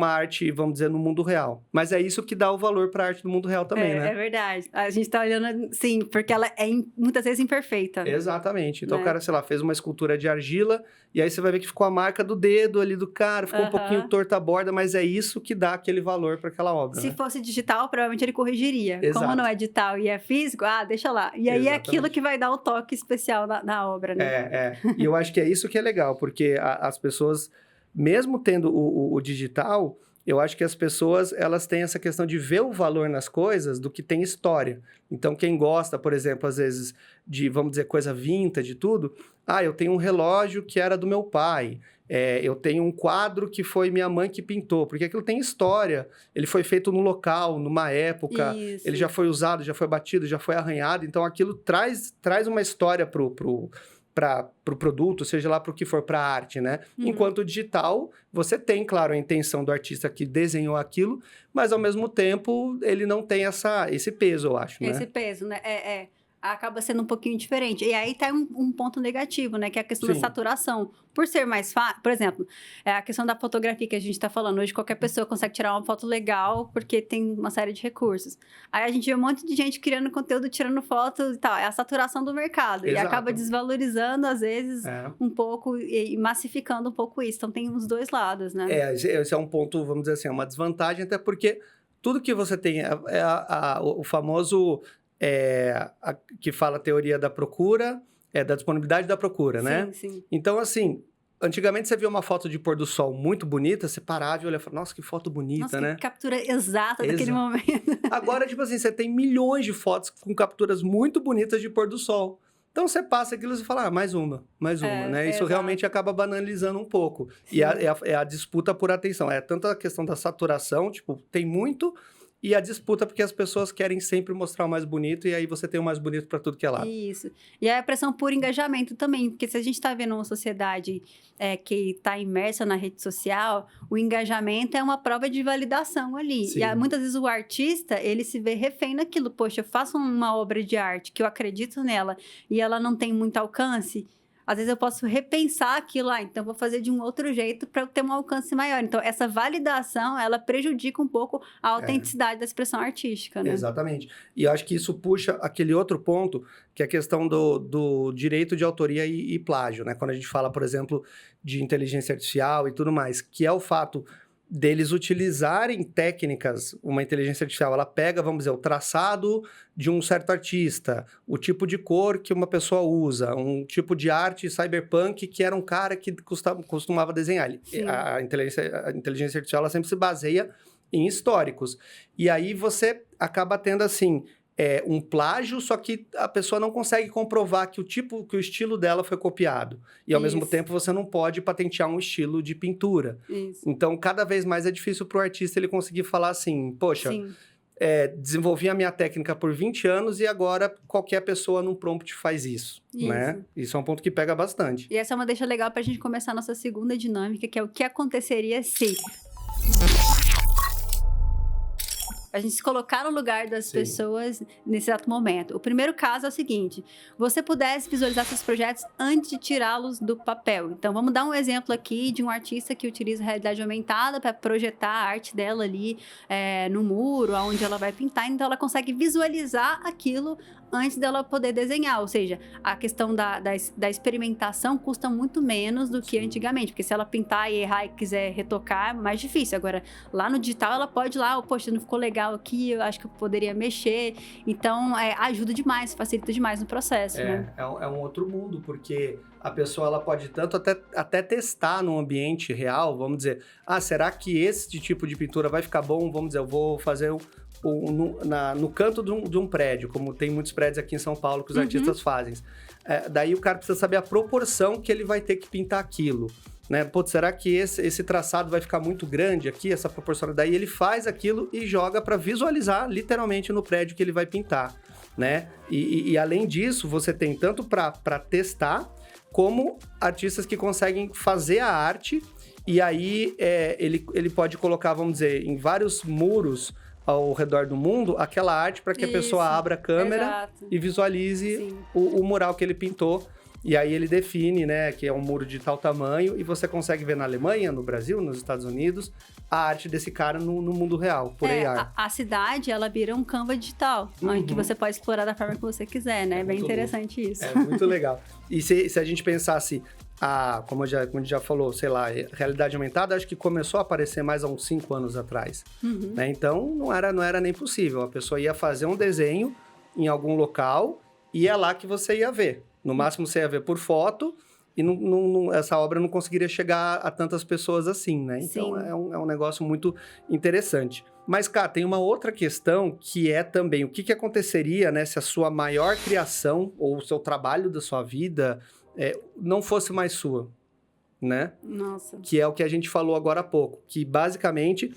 arte, vamos dizer, no mundo real. Mas é isso que dá o valor para a arte do mundo real também, né? É verdade. A gente tá olhando, sim, porque ela é muitas vezes imperfeita. Exatamente. Então, o cara, sei lá, fez uma escultura de argila, e aí você vai ver que ficou a marca do dedo ali do cara, ficou um pouquinho torta a borda, mas é isso que dá aquele valor para aquela obra. Se fosse digital, provavelmente ele corrigiria. Exato. Como não é digital e é físico, deixa lá. E aí é aquilo que vai dar o toque especial na obra, né? E eu acho que é isso que é legal, porque as pessoas, mesmo tendo o digital, eu acho que as pessoas, elas têm essa questão de ver o valor nas coisas do que tem história. Então, quem gosta, por exemplo, às vezes, de, vamos dizer, coisa vintage e tudo, eu tenho um relógio que era do meu pai, eu tenho um quadro que foi minha mãe que pintou, porque aquilo tem história, ele foi feito no local, numa época, ele já foi usado, já foi batido, já foi arranhado, então aquilo traz uma história para o produto, seja lá para o que for, para a arte, né? Uhum. Enquanto o digital, você tem, claro, a intenção do artista que desenhou aquilo, mas ao mesmo tempo ele não tem esse peso, eu acho, né? Esse peso, né? Acaba sendo um pouquinho diferente. E aí tá um ponto negativo, né? Que é a questão da saturação. Por ser mais fácil, por exemplo, a questão da fotografia que a gente tá falando. Hoje qualquer pessoa consegue tirar uma foto legal porque tem uma série de recursos. Aí a gente vê um monte de gente criando conteúdo, tirando fotos e tal. É a saturação do mercado. Exato. E acaba desvalorizando, às vezes, um pouco e massificando um pouco isso. Então tem os dois lados, né? Esse é um ponto, vamos dizer assim, uma desvantagem, até porque tudo que você tem o famoso... que fala a teoria da procura, da disponibilidade da procura, né? Sim. Então, assim, antigamente você via uma foto de pôr do sol muito bonita, você parava e olhava e falava, nossa, que foto bonita, né? Que captura exata daquele momento. Agora, tipo assim, você tem milhões de fotos com capturas muito bonitas de pôr do sol. Então, você passa aquilo e fala, mais uma, né? Isso realmente acaba banalizando um pouco. Sim. E é a disputa por atenção. É tanto a questão da saturação, tipo, tem muito... E a disputa, porque as pessoas querem sempre mostrar o mais bonito, e aí você tem o mais bonito para tudo que é lado. Isso. E a pressão por engajamento também, porque se a gente está vendo uma sociedade que está imersa na rede social, o engajamento é uma prova de validação ali. Sim. E muitas vezes o artista, ele se vê refém naquilo. Poxa, eu faço uma obra de arte que eu acredito nela e ela não tem muito alcance. Às vezes eu posso repensar aquilo lá, então vou fazer de um outro jeito para eu ter um alcance maior. Então, essa validação, ela prejudica um pouco a autenticidade da expressão artística, né? Exatamente. E eu acho que isso puxa aquele outro ponto, que é a questão do direito de autoria e plágio, né? Quando a gente fala, por exemplo, de inteligência artificial e tudo mais, que é o fato deles utilizarem técnicas, uma inteligência artificial, ela pega, vamos dizer, o traçado de um certo artista, o tipo de cor que uma pessoa usa, um tipo de arte cyberpunk que era um cara que costumava desenhar. A inteligência artificial, ela sempre se baseia em históricos. E aí você acaba tendo, assim, um plágio, só que a pessoa não consegue comprovar que o estilo dela foi copiado. E, ao mesmo tempo, você não pode patentear um estilo de pintura. Isso. Então, cada vez mais é difícil para o artista ele conseguir falar assim, poxa, desenvolvi a minha técnica por 20 anos e agora qualquer pessoa num prompt faz isso, né? Isso é um ponto que pega bastante. E essa é uma deixa legal para a gente começar a nossa segunda dinâmica, que é o que aconteceria se... A gente se colocar no lugar das pessoas nesse exato momento. O primeiro caso é o seguinte: você pudesse visualizar seus projetos antes de tirá-los do papel. Então, vamos dar um exemplo aqui de um artista que utiliza a realidade aumentada para projetar a arte dela ali no muro, onde ela vai pintar. Então, ela consegue visualizar aquilo antes dela poder desenhar. Ou seja, a questão da experimentação custa muito menos do que antigamente. Porque se ela pintar e errar e quiser retocar, é mais difícil. Agora, lá no digital, ela pode ir lá, poxa, não ficou legal aqui, eu acho que eu poderia mexer. Então, ajuda demais, facilita demais no processo, né? É um outro mundo, porque a pessoa ela pode tanto até testar no ambiente real, vamos dizer, será que esse tipo de pintura vai ficar bom? Vamos dizer, eu vou fazer no canto de um prédio, como tem muitos prédios aqui em São Paulo que os artistas fazem. Daí o cara precisa saber a proporção que ele vai ter que pintar aquilo. Né? Pô, será que esse traçado vai ficar muito grande aqui, essa proporção? Daí ele faz aquilo e joga para visualizar literalmente no prédio que ele vai pintar, né? E além disso, você tem tanto para testar, como artistas que conseguem fazer a arte, e aí ele pode colocar, vamos dizer, em vários muros ao redor do mundo, aquela arte para que a pessoa abra a câmera e visualize o mural que ele pintou. E aí ele define, né, que é um muro de tal tamanho, e você consegue ver na Alemanha, no Brasil, nos Estados Unidos, a arte desse cara no mundo real, por AR. A cidade, ela vira um Canva digital, que você pode explorar da forma que você quiser, né? É bem interessante isso. É muito legal. E se a gente pensasse, como a gente já falou, sei lá, realidade aumentada, acho que começou a aparecer mais há uns 5 anos atrás. Né? Então, não era nem possível. A pessoa ia fazer um desenho em algum local e é lá que você ia ver. No máximo, você ia ver por foto e essa obra não conseguiria chegar a tantas pessoas assim, né? Então, é um negócio muito interessante. Mas, cara, tem uma outra questão que é também o que aconteceria, né, se a sua maior criação ou o seu trabalho da sua vida não fosse mais sua, né? Nossa. Que é o que a gente falou agora há pouco, que basicamente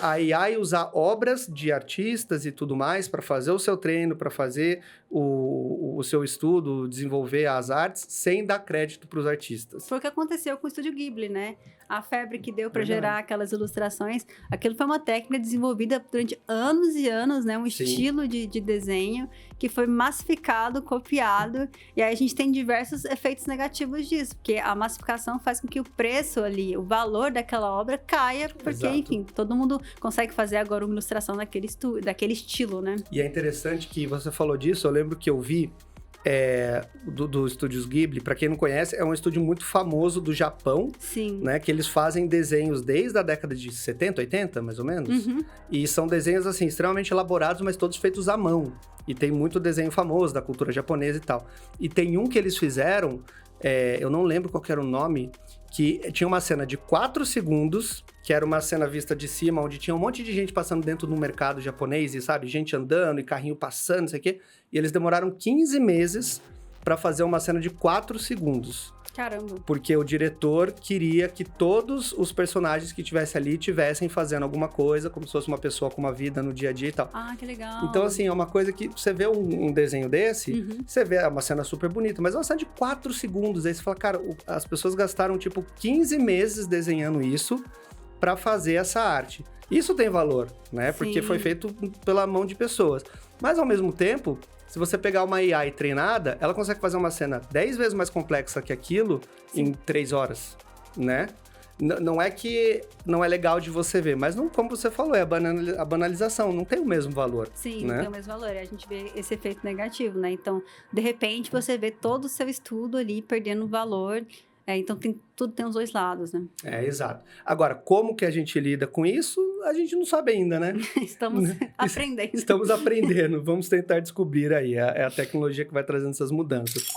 a AI usar obras de artistas e tudo mais para fazer o seu treino, para fazer o seu estudo, desenvolver as artes, sem dar crédito para os artistas. Foi o que aconteceu com o Estúdio Ghibli, né? A febre que deu para gerar aquelas ilustrações, aquilo foi uma técnica desenvolvida durante anos e anos, né? Um estilo de desenho que foi massificado, copiado, e aí a gente tem diversos efeitos negativos disso, porque a massificação faz com que o preço ali, o valor daquela obra caia, porque, enfim, todo mundo consegue fazer agora uma ilustração daquele estilo, né? E é interessante que você falou disso, eu lembro que eu vi do Estúdios Ghibli, para quem não conhece, é um estúdio muito famoso do Japão, né, que eles fazem desenhos desde a década de 70, 80, mais ou menos, e são desenhos, assim, extremamente elaborados, mas todos feitos à mão, e tem muito desenho famoso da cultura japonesa e tal. E tem um que eles fizeram, eu não lembro qual era o nome, que tinha uma cena de 4 segundos, que era uma cena vista de cima, onde tinha um monte de gente passando dentro do mercado japonês, e sabe, gente andando e carrinho passando, não sei o quê. E eles demoraram 15 meses para fazer uma cena de 4 segundos. Caramba. Porque o diretor queria que todos os personagens que tivessem ali tivessem fazendo alguma coisa, como se fosse uma pessoa com uma vida no dia a dia e tal. Ah, que legal. Então, assim, é uma coisa que você vê um desenho desse, você vê uma cena super bonita, mas é uma cena de 4 segundos. Aí você fala, cara, as pessoas gastaram, tipo, 15 meses desenhando isso para fazer essa arte. Isso tem valor, né? Porque foi feito pela mão de pessoas. Mas, ao mesmo tempo, se você pegar uma AI treinada, ela consegue fazer uma cena 10 vezes mais complexa que aquilo em 3 horas, né? Não é que não é legal de você ver, mas não, como você falou, é a banalização, não tem o mesmo valor. Sim, né? Não tem o mesmo valor, a gente vê esse efeito negativo, né? Então, de repente, você vê todo o seu estudo ali perdendo valor Então, tudo tem os dois lados, né? Exato. Agora, como que a gente lida com isso, a gente não sabe ainda, né? Estamos aprendendo. Estamos aprendendo. Vamos tentar descobrir aí. É a tecnologia que vai trazendo essas mudanças.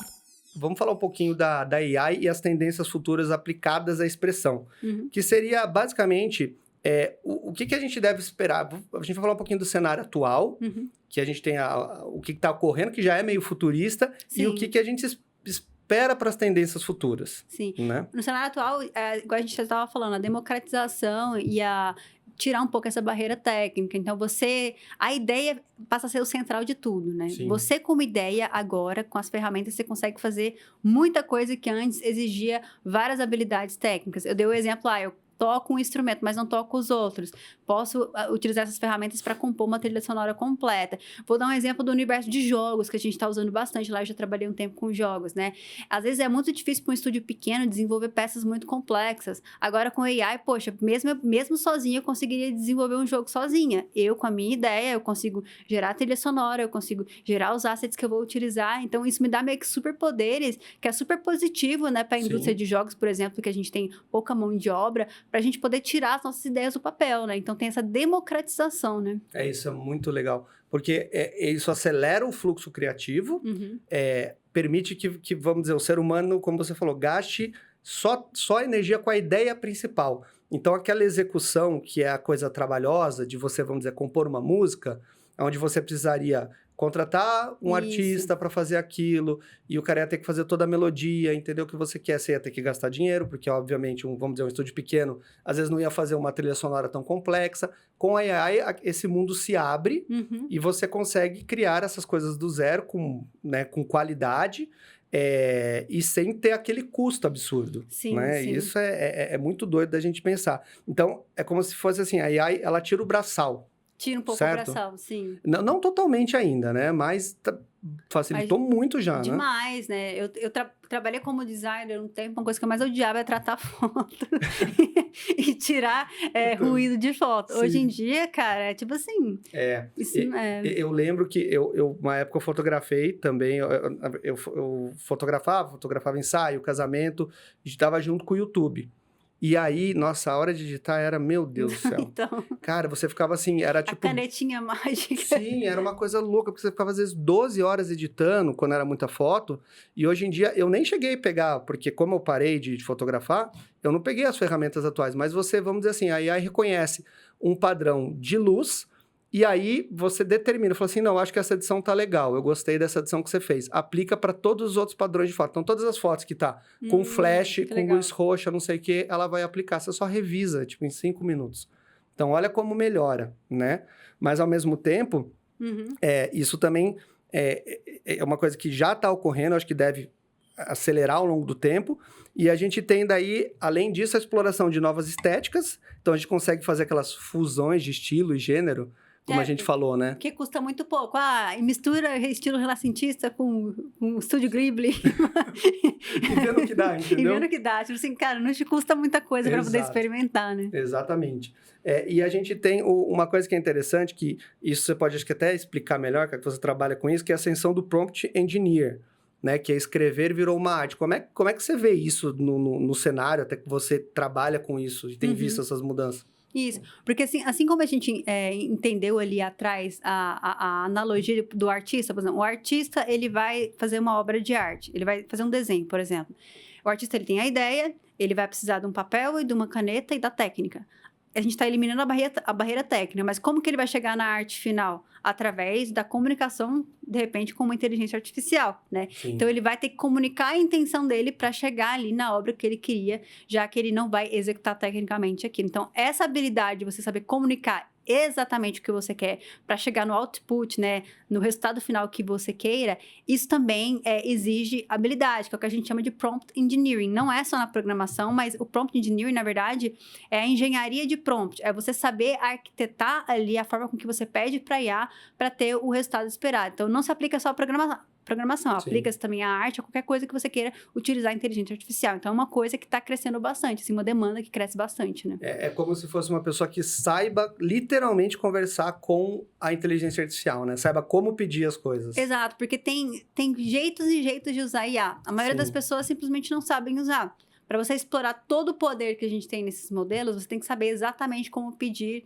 Vamos falar um pouquinho da AI e as tendências futuras aplicadas à expressão. Que seria, basicamente, o que a gente deve esperar. A gente vai falar um pouquinho do cenário atual, que a gente tem o que está ocorrendo, que já é meio futurista, Sim. e o que a gente espera para as tendências futuras. Sim. Né? No cenário atual, igual a gente estava falando, a democratização e tirar um pouco essa barreira técnica. Então, a ideia passa a ser o central de tudo, né? Sim. Você, como ideia, agora, com as ferramentas, você consegue fazer muita coisa que antes exigia várias habilidades técnicas. Eu dei o exemplo, eu toco um instrumento, mas não toco os outros. Posso utilizar essas ferramentas para compor uma trilha sonora completa. Vou dar um exemplo do universo de jogos, que a gente está usando bastante lá. Eu já trabalhei um tempo com jogos, né? Às vezes é muito difícil para um estúdio pequeno desenvolver peças muito complexas. Agora, com AI, poxa, mesmo sozinha, eu conseguiria desenvolver um jogo sozinha. Eu, com a minha ideia, eu consigo gerar a trilha sonora, eu consigo gerar os assets que eu vou utilizar. Então, isso me dá meio que superpoderes, que é super positivo, né? Para a indústria de jogos, por exemplo, que a gente tem pouca mão de obra, para a gente poder tirar as nossas ideias do papel, né? Então, tem essa democratização, né? Isso é muito legal, porque isso acelera o fluxo criativo, permite que, vamos dizer, o ser humano, como você falou, gaste só energia com a ideia principal. Então, aquela execução, que é a coisa trabalhosa de você, vamos dizer, compor uma música, onde você precisaria contratar um artista para fazer aquilo, e o cara ia ter que fazer toda a melodia, entender o que você quer, você ia ter que gastar dinheiro, porque, obviamente, vamos dizer, um estúdio pequeno, às vezes não ia fazer uma trilha sonora tão complexa. Com a AI, esse mundo se abre e você consegue criar essas coisas do zero, com qualidade, e sem ter aquele custo absurdo. Sim, né? sim. Isso é muito doido da gente pensar. Então, é como se fosse assim, a AI, ela tira o braçal. Tira um pouco certo? o braçal, sim. Não totalmente ainda, né? Mas facilitou muito já, demais, né? Eu trabalhei como designer um tempo, uma coisa que eu mais odiava é tratar foto e tirar ruído de foto. Sim. Hoje em dia, cara, é tipo assim... Eu lembro que uma época eu fotografei também, eu fotografava ensaio, casamento, estava junto com o YouTube. E aí, nossa, a hora de editar era, meu Deus do céu. Então, cara, você ficava assim, era tipo... a canetinha mágica. Sim, era uma coisa louca, porque você ficava às vezes 12 horas editando, quando era muita foto, e hoje em dia eu nem cheguei a pegar, porque como eu parei de fotografar, eu não peguei as ferramentas atuais, mas você, vamos dizer assim, a AI reconhece um padrão de luz, e aí você determina, fala assim, não, acho que essa edição tá legal, eu gostei dessa edição que você fez. Aplica para todos os outros padrões de foto. Então, todas as fotos que tá com flash, com legal. luz roxa, não sei o que, ela vai aplicar. Você só revisa, tipo, em 5 minutos. Então, olha como melhora, né? Mas, ao mesmo tempo, isso também é uma coisa que já está ocorrendo, acho que deve acelerar ao longo do tempo. E a gente tem daí, além disso, a exploração de novas estéticas. Então, a gente consegue fazer aquelas fusões de estilo e gênero, como a gente falou, né? Porque custa muito pouco. E mistura estilo renascentista com Estúdio Ghibli. E vendo o que dá, entendeu? E vendo o que dá. Tipo assim, cara, não te custa muita coisa para poder experimentar, né? Exatamente. E a gente tem uma coisa que é interessante, que isso você pode, acho que até explicar melhor, que você trabalha com isso, que é a ascensão do prompt engineer, né? Que é escrever virou uma arte. Como é que você vê isso no cenário, até que você trabalha com isso e tem visto essas mudanças? Isso, porque assim como a gente entendeu ali atrás a analogia do artista, por exemplo, o artista, ele vai fazer uma obra de arte, ele vai fazer um desenho, por exemplo. O artista, ele tem a ideia, ele vai precisar de um papel e de uma caneta e da técnica. A gente está eliminando a barreira técnica, mas como que ele vai chegar na arte final? Através da comunicação, de repente, com uma inteligência artificial, né? Sim. Então, ele vai ter que comunicar a intenção dele para chegar ali na obra que ele queria, já que ele não vai executar tecnicamente aquilo. Então, essa habilidade de você saber comunicar exatamente o que você quer para chegar no output, né, no resultado final que você queira, isso também exige habilidade, que é o que a gente chama de prompt engineering. Não é só na programação, mas o prompt engineering, na verdade, é a engenharia de prompt. É você saber arquitetar ali a forma com que você pede para IA para ter o resultado esperado. Então, não se aplica só a programação, aplica-se também a arte, a qualquer coisa que você queira utilizar a inteligência artificial. Então, é uma coisa que está crescendo bastante, assim, uma demanda que cresce bastante, né? É como se fosse uma pessoa que saiba literalmente conversar com a inteligência artificial, né? Saiba como pedir as coisas. Exato, porque tem jeitos e jeitos de usar IA. A maioria das pessoas simplesmente não sabem usar. para você explorar todo o poder que a gente tem nesses modelos, você tem que saber exatamente como pedir,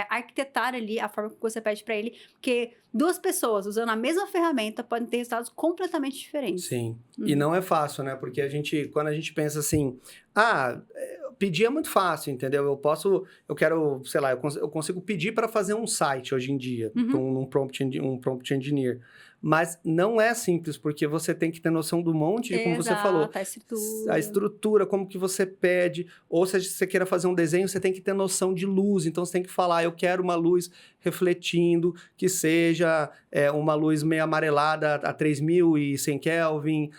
arquitetar ali a forma que você pede para ele, porque 2 pessoas usando a mesma ferramenta podem ter resultados completamente diferentes. Sim, e não é fácil, né? Porque quando a gente pensa assim, pedir é muito fácil, entendeu? Eu quero, sei lá, eu consigo pedir para fazer um site hoje em dia, um prompt engineer. Mas não é simples, porque você tem que ter noção do monte, de como você falou. A estrutura, como que você pede. Ou se você queira fazer um desenho, você tem que ter noção de luz. Então, você tem que falar, eu quero uma luz refletindo, que seja uma luz meio amarelada a 3.100 Kelvin,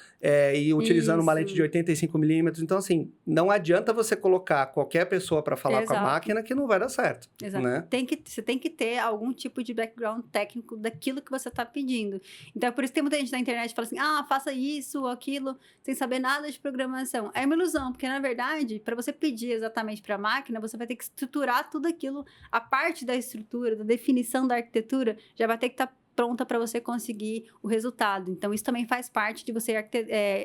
e utilizando uma lente de 85 milímetros. Então, assim, não adianta você colocar qualquer pessoa para falar com a máquina que não vai dar certo. Exato. Né? Você tem que ter algum tipo de background técnico daquilo que você está pedindo. Então, é por isso que tem muita gente na internet que fala assim, faça isso ou aquilo, sem saber nada de programação. É uma ilusão, porque, na verdade, para você pedir exatamente para a máquina, você vai ter que estruturar tudo aquilo, a parte da estrutura, da definição da arquitetura, já vai ter que estar pronta para você conseguir o resultado. Então, isso também faz parte de você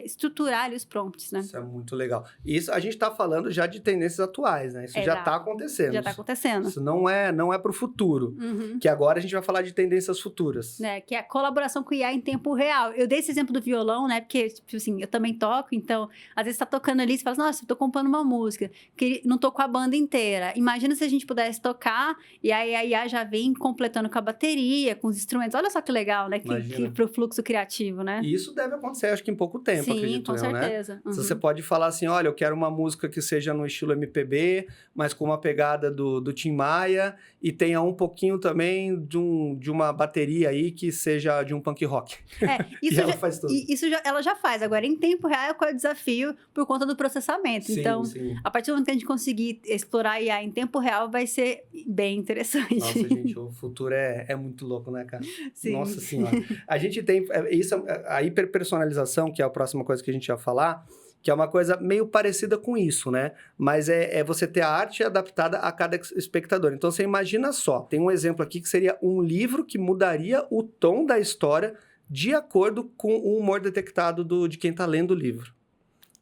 estruturar ali os prompts, né? Isso é muito legal. Isso a gente está falando já de tendências atuais, né? Isso já está acontecendo. Já está acontecendo. Isso não é para o futuro. Que agora a gente vai falar de tendências futuras. Que é a colaboração com o IA em tempo real. Eu dei esse exemplo do violão, né? Porque, tipo assim, eu também toco, então, às vezes tá tocando ali, você fala assim, nossa, eu tô compondo uma música, que não tô com a banda inteira. Imagina se a gente pudesse tocar, e aí a IA já vem completando com a bateria, com os instrumentos. Olha só que legal, né? Que pro fluxo criativo, né? E isso deve acontecer, acho que em pouco tempo, acredito com certeza. Né? Se você pode falar assim, olha, eu quero uma música que seja no estilo MPB, mas com uma pegada do Tim Maia, e tenha um pouquinho também de uma bateria aí que seja de um punk rock. Isso ela faz tudo. Ela já faz. Agora, em tempo real, qual é o desafio por conta do processamento? Então, a partir do momento que a gente conseguir explorar a IA em tempo real, vai ser bem interessante. Nossa, gente, o futuro é muito louco, né, cara? Sim. Nossa Senhora. A gente tem a hiperpersonalização, que é a próxima coisa que a gente ia falar, que é uma coisa meio parecida com isso, né? Mas é você ter a arte adaptada a cada espectador. Então, você imagina só, tem um exemplo aqui que seria um livro que mudaria o tom da história de acordo com o humor detectado de quem tá lendo o livro.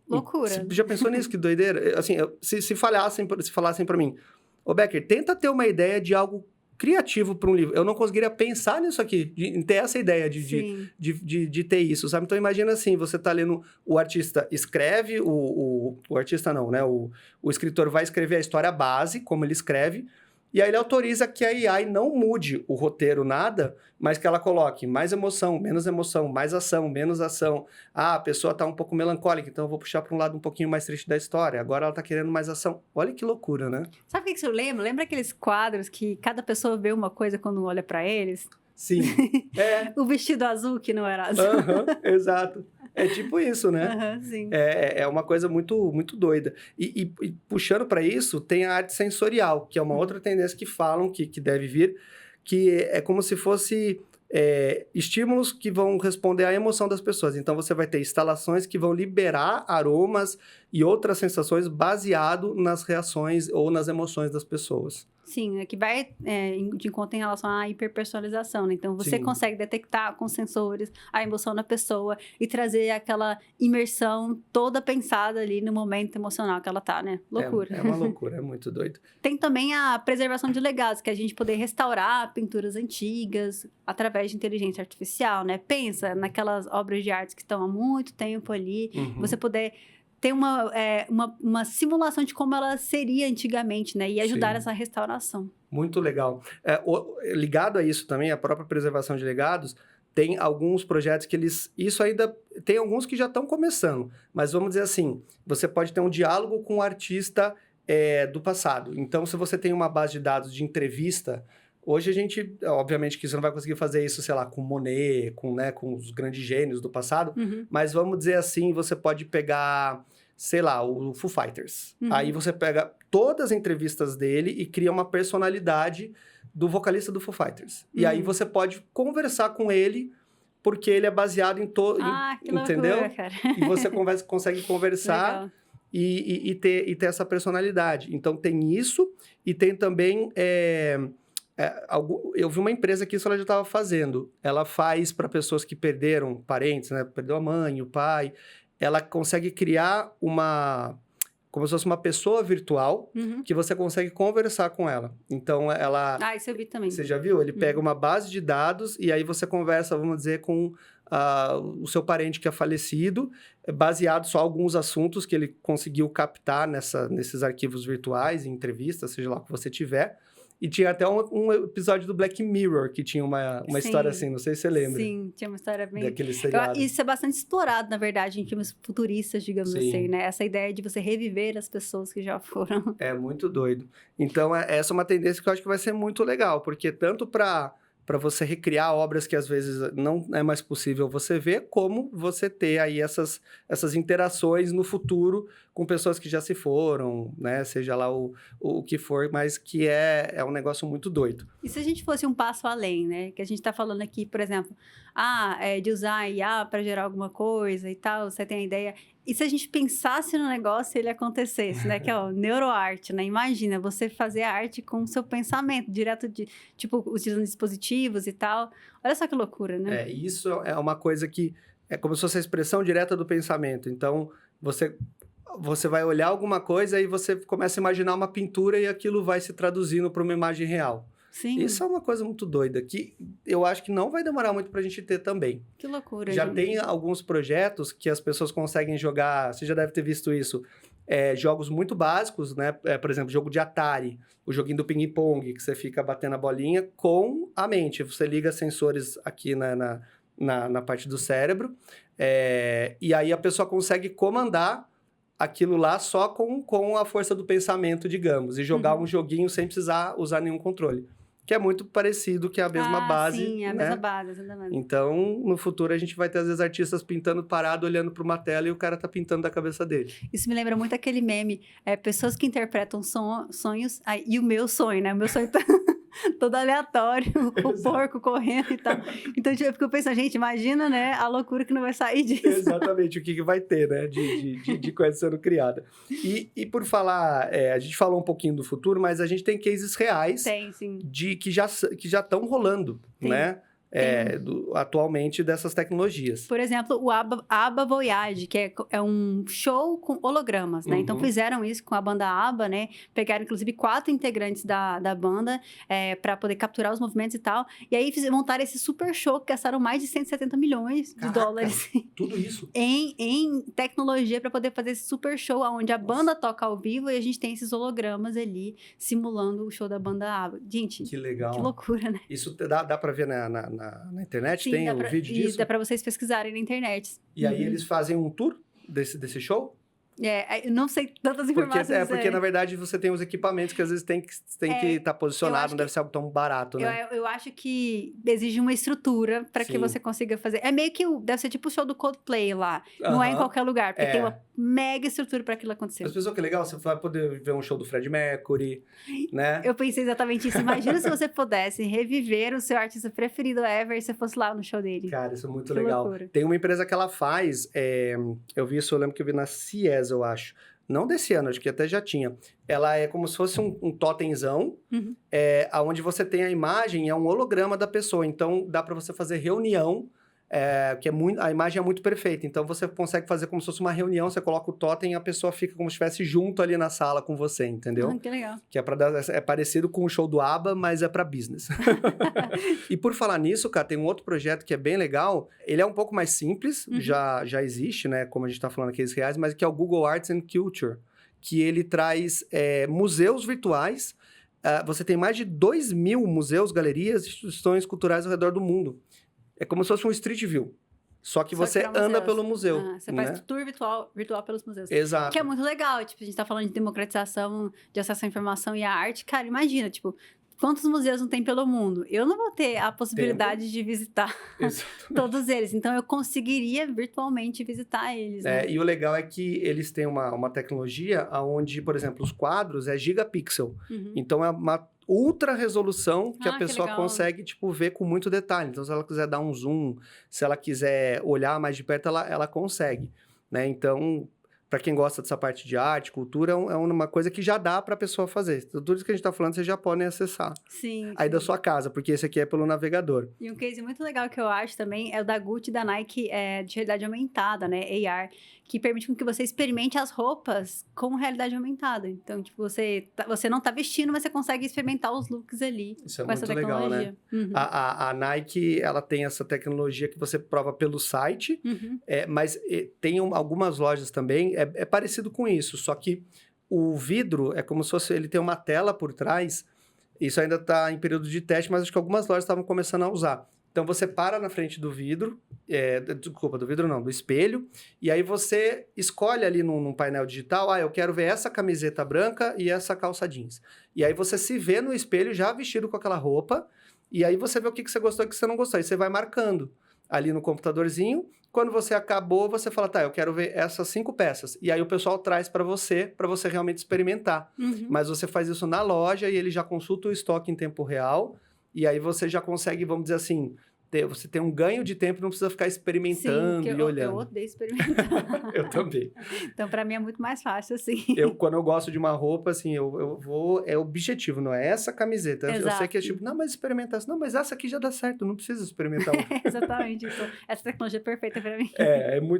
Loucura. Você já pensou nisso? Que doideira? Assim, se falassem para mim, ô Becker, tenta ter uma ideia de algo criativo para um livro. Eu não conseguiria pensar nisso aqui, de ter essa ideia de ter isso, sabe? Então, imagina assim, você tá lendo, o artista escreve, o artista não, né? O escritor vai escrever a história base, como ele escreve, e aí ele autoriza que a AI não mude o roteiro nada, mas que ela coloque mais emoção, mais ação, menos ação. A pessoa tá um pouco melancólica, então eu vou puxar para um lado um pouquinho mais triste da história. Agora ela tá querendo mais ação. Olha que loucura, né? Sabe o que eu lembro? Lembra aqueles quadros que cada pessoa vê uma coisa quando olha para eles? Sim. O vestido azul que não era azul. Exato. É tipo isso, né? Sim. É uma coisa muito, muito doida. E puxando para isso, tem a arte sensorial, que é uma outra tendência que falam que deve vir, que é como se fosse estímulos que vão responder à emoção das pessoas. Então, você vai ter instalações que vão liberar aromas e outras sensações baseado nas reações ou nas emoções das pessoas. Sim, que vai de encontro em relação à hiperpersonalização, né? Então, você consegue detectar com sensores a emoção da pessoa e trazer aquela imersão toda pensada ali no momento emocional que ela tá, né? Loucura. É uma loucura, é muito doido. Tem também a preservação de legados, que é a gente poder restaurar pinturas antigas através de inteligência artificial, né? Pensa naquelas obras de arte que estão há muito tempo ali, você poder ter uma simulação de como ela seria antigamente, né? E ajudar nessa restauração. Muito legal. Ligado a isso também, a própria preservação de legados, tem alguns projetos que isso ainda... Tem alguns que já estão começando, mas vamos dizer assim, você pode ter um diálogo com o artista do passado. Então, se você tem uma base de dados de entrevista... Hoje a gente, obviamente que você não vai conseguir fazer isso, sei lá, com Monet, com os grandes gênios do passado, mas vamos dizer assim, você pode pegar, sei lá, o Foo Fighters. Aí você pega todas as entrevistas dele e cria uma personalidade do vocalista do Foo Fighters. E aí você pode conversar com ele, porque ele é baseado em todo... que entendeu? Loucura, cara. E você consegue conversar e ter essa personalidade. Então tem isso e tem também... eu vi uma empresa que isso ela já estava fazendo. Ela faz para pessoas que perderam parentes, né? Perdeu a mãe, o pai. ela consegue criar como se fosse uma pessoa virtual que você consegue conversar com ela. Então, ela... Ah, isso eu vi também. Você já viu? Ele pega uma base de dados e aí você conversa, vamos dizer, com o seu parente que é falecido, baseado só em alguns assuntos que ele conseguiu captar nesses arquivos virtuais, em entrevistas, seja lá o que você tiver. E tinha até um episódio do Black Mirror que tinha uma história assim, não sei se você lembra. Sim, tinha uma história bem... Daquele seriado. Isso é bastante explorado, na verdade, em filmes futuristas, digamos assim, né? Essa ideia de você reviver as pessoas que já foram. É muito doido. Então, essa é uma tendência que eu acho que vai ser muito legal, porque tanto para você recriar obras que às vezes não é mais possível você ver, como você ter aí essas interações no futuro com pessoas que já se foram, né? Seja lá o que for, mas que é um negócio muito doido. E se a gente fosse um passo além, né? Que a gente está falando aqui, por exemplo, de usar a IA para gerar alguma coisa e tal, você tem a ideia... E se a gente pensasse no negócio e ele acontecesse, né? Que é o neuroarte, né? Imagina, você fazer arte com o seu pensamento, direto tipo, utilizando dispositivos e tal. Olha só que loucura, né? Isso é uma coisa que é como se fosse a expressão direta do pensamento. Então, você vai olhar alguma coisa e você começa a imaginar uma pintura e aquilo vai se traduzindo para uma imagem real. Sim. Isso é uma coisa muito doida, que eu acho que não vai demorar muito pra gente ter também. Que loucura, Já gente. tem alguns projetos que as pessoas conseguem jogar, você já deve ter visto isso, jogos muito básicos, né? Por exemplo, jogo de Atari, o joguinho do ping-pong, que você fica batendo a bolinha com a mente. Você liga sensores aqui na parte do cérebro, e aí a pessoa consegue comandar aquilo lá só com a força do pensamento, digamos, e jogar um joguinho sem precisar usar nenhum controle. Que é muito parecido, que é a mesma base. Sim, é a mesma base, exatamente. Então, no futuro, a gente vai ter, às vezes, artistas pintando parado, olhando para uma tela e o cara tá pintando da cabeça dele. Isso me lembra muito aquele meme, pessoas que interpretam sonhos, e o meu sonho, né? O meu sonho tá todo aleatório, o porco correndo e tal. Então, eu fico pensando, gente, imagina, né, a loucura que não vai sair disso. Exatamente, o que vai ter, né, de coisa sendo criada. E por falar, a gente falou um pouquinho do futuro, mas a gente tem cases reais sim. que já estão rolando, sim, né? Atualmente dessas tecnologias. Por exemplo, o ABBA Voyage, que é um show com hologramas, né? Então, fizeram isso com a banda ABBA, né? Pegaram, inclusive, 4 integrantes da banda para poder capturar os movimentos e tal. E aí, montaram esse super show que gastaram mais de 170 milhões de dólares. Tudo isso? em tecnologia para poder fazer esse super show, onde a banda toca ao vivo e a gente tem esses hologramas ali, simulando o show da banda ABBA. Gente, que legal. Que loucura, né? Isso dá para ver na internet? Sim, tem o vídeo disso? Dá pra vocês pesquisarem na internet. E aí eles fazem um tour desse show? Eu não sei tantas informações. Porque na verdade, você tem os equipamentos que às vezes tem que estar posicionado, não deve ser algo tão barato, né? Eu acho que exige uma estrutura para que você consiga fazer. É meio que, deve ser tipo o show do Coldplay lá. Não é em qualquer lugar, porque tem uma mega estrutura para aquilo acontecer. Mas pensou que legal? Você vai poder ver um show do Freddie Mercury, né? Eu pensei exatamente isso. Imagina se você pudesse reviver o seu artista preferido ever e você fosse lá no show dele. Cara, isso é muito legal. Loucura. Tem uma empresa que ela faz, eu lembro que eu vi na CIES, eu acho. Não desse ano, acho que até já tinha. Ela é como se fosse um totemzão, onde você tem a imagem, é um holograma da pessoa. Então, dá para você fazer reunião, que a imagem é muito perfeita. Então, você consegue fazer como se fosse uma reunião, você coloca o totem e a pessoa fica como se estivesse junto ali na sala com você, entendeu? Que legal. Que é parecido com o show do ABBA, mas é para business. E por falar nisso, cara, tem um outro projeto que é bem legal. Ele é um pouco mais simples, já existe, né? Como a gente tá falando aqui, reais, mas que é o Google Arts and Culture, que ele traz museus virtuais. Você tem mais de 2.000 museus, galerias e instituições culturais ao redor do mundo. É como se fosse um Street View. Só que você anda pelo museu. Você faz tour virtual pelos museus. Exato. Que é muito legal. Tipo, a gente tá falando de democratização, de acesso à informação e à arte. Cara, imagina, tipo, quantos museus não tem pelo mundo? Eu não vou ter a possibilidade de visitar todos eles. Então, eu conseguiria virtualmente visitar eles. Né? E o legal é que eles têm uma tecnologia onde, por exemplo, os quadros é gigapixel. Então, é uma ultra resolução que a pessoa consegue, tipo, ver com muito detalhe. Então, se ela quiser dar um zoom, se ela quiser olhar mais de perto, ela consegue, né? Então, para quem gosta dessa parte de arte, cultura, é uma coisa que já dá para a pessoa fazer. Tudo isso que a gente está falando, vocês já podem acessar. Sim. Aí da sua casa, porque esse aqui é pelo navegador. E um case muito legal que eu acho também é o da Gucci e da Nike de realidade aumentada, né? AR, que permite com que você experimente as roupas com realidade aumentada. Então, tipo, você não tá vestindo, mas você consegue experimentar os looks ali. Isso é com essa muito legal, né? Uhum. A Nike, ela tem essa tecnologia que você prova pelo site, mas tem algumas lojas também, é parecido com isso, só que o vidro é como se fosse, ele tem uma tela por trás, isso ainda está em período de teste, mas acho que algumas lojas estavam começando a usar. Então, você para na frente do vidro, do vidro não, do espelho, e aí você escolhe ali num painel digital, eu quero ver essa camiseta branca e essa calça jeans. E aí você se vê no espelho já vestido com aquela roupa, e aí você vê o que você gostou e o que você não gostou, e você vai marcando ali no computadorzinho. Quando você acabou, você fala, eu quero ver essas 5 peças. E aí o pessoal traz para você realmente experimentar. Mas você faz isso na loja e ele já consulta o estoque em tempo real, e aí você já consegue, vamos dizer assim, você tem um ganho de tempo, não precisa ficar experimentando e olhando. Eu odeio experimentar. Eu também. Então, para mim é muito mais fácil, assim. Quando eu gosto de uma roupa, assim, eu vou... É objetivo, não é essa camiseta. Exato. Eu sei que é tipo, não, mas experimenta essa. Não, mas essa aqui já dá certo, não precisa experimentar outra. Exatamente. Então, essa tecnologia é perfeita para mim.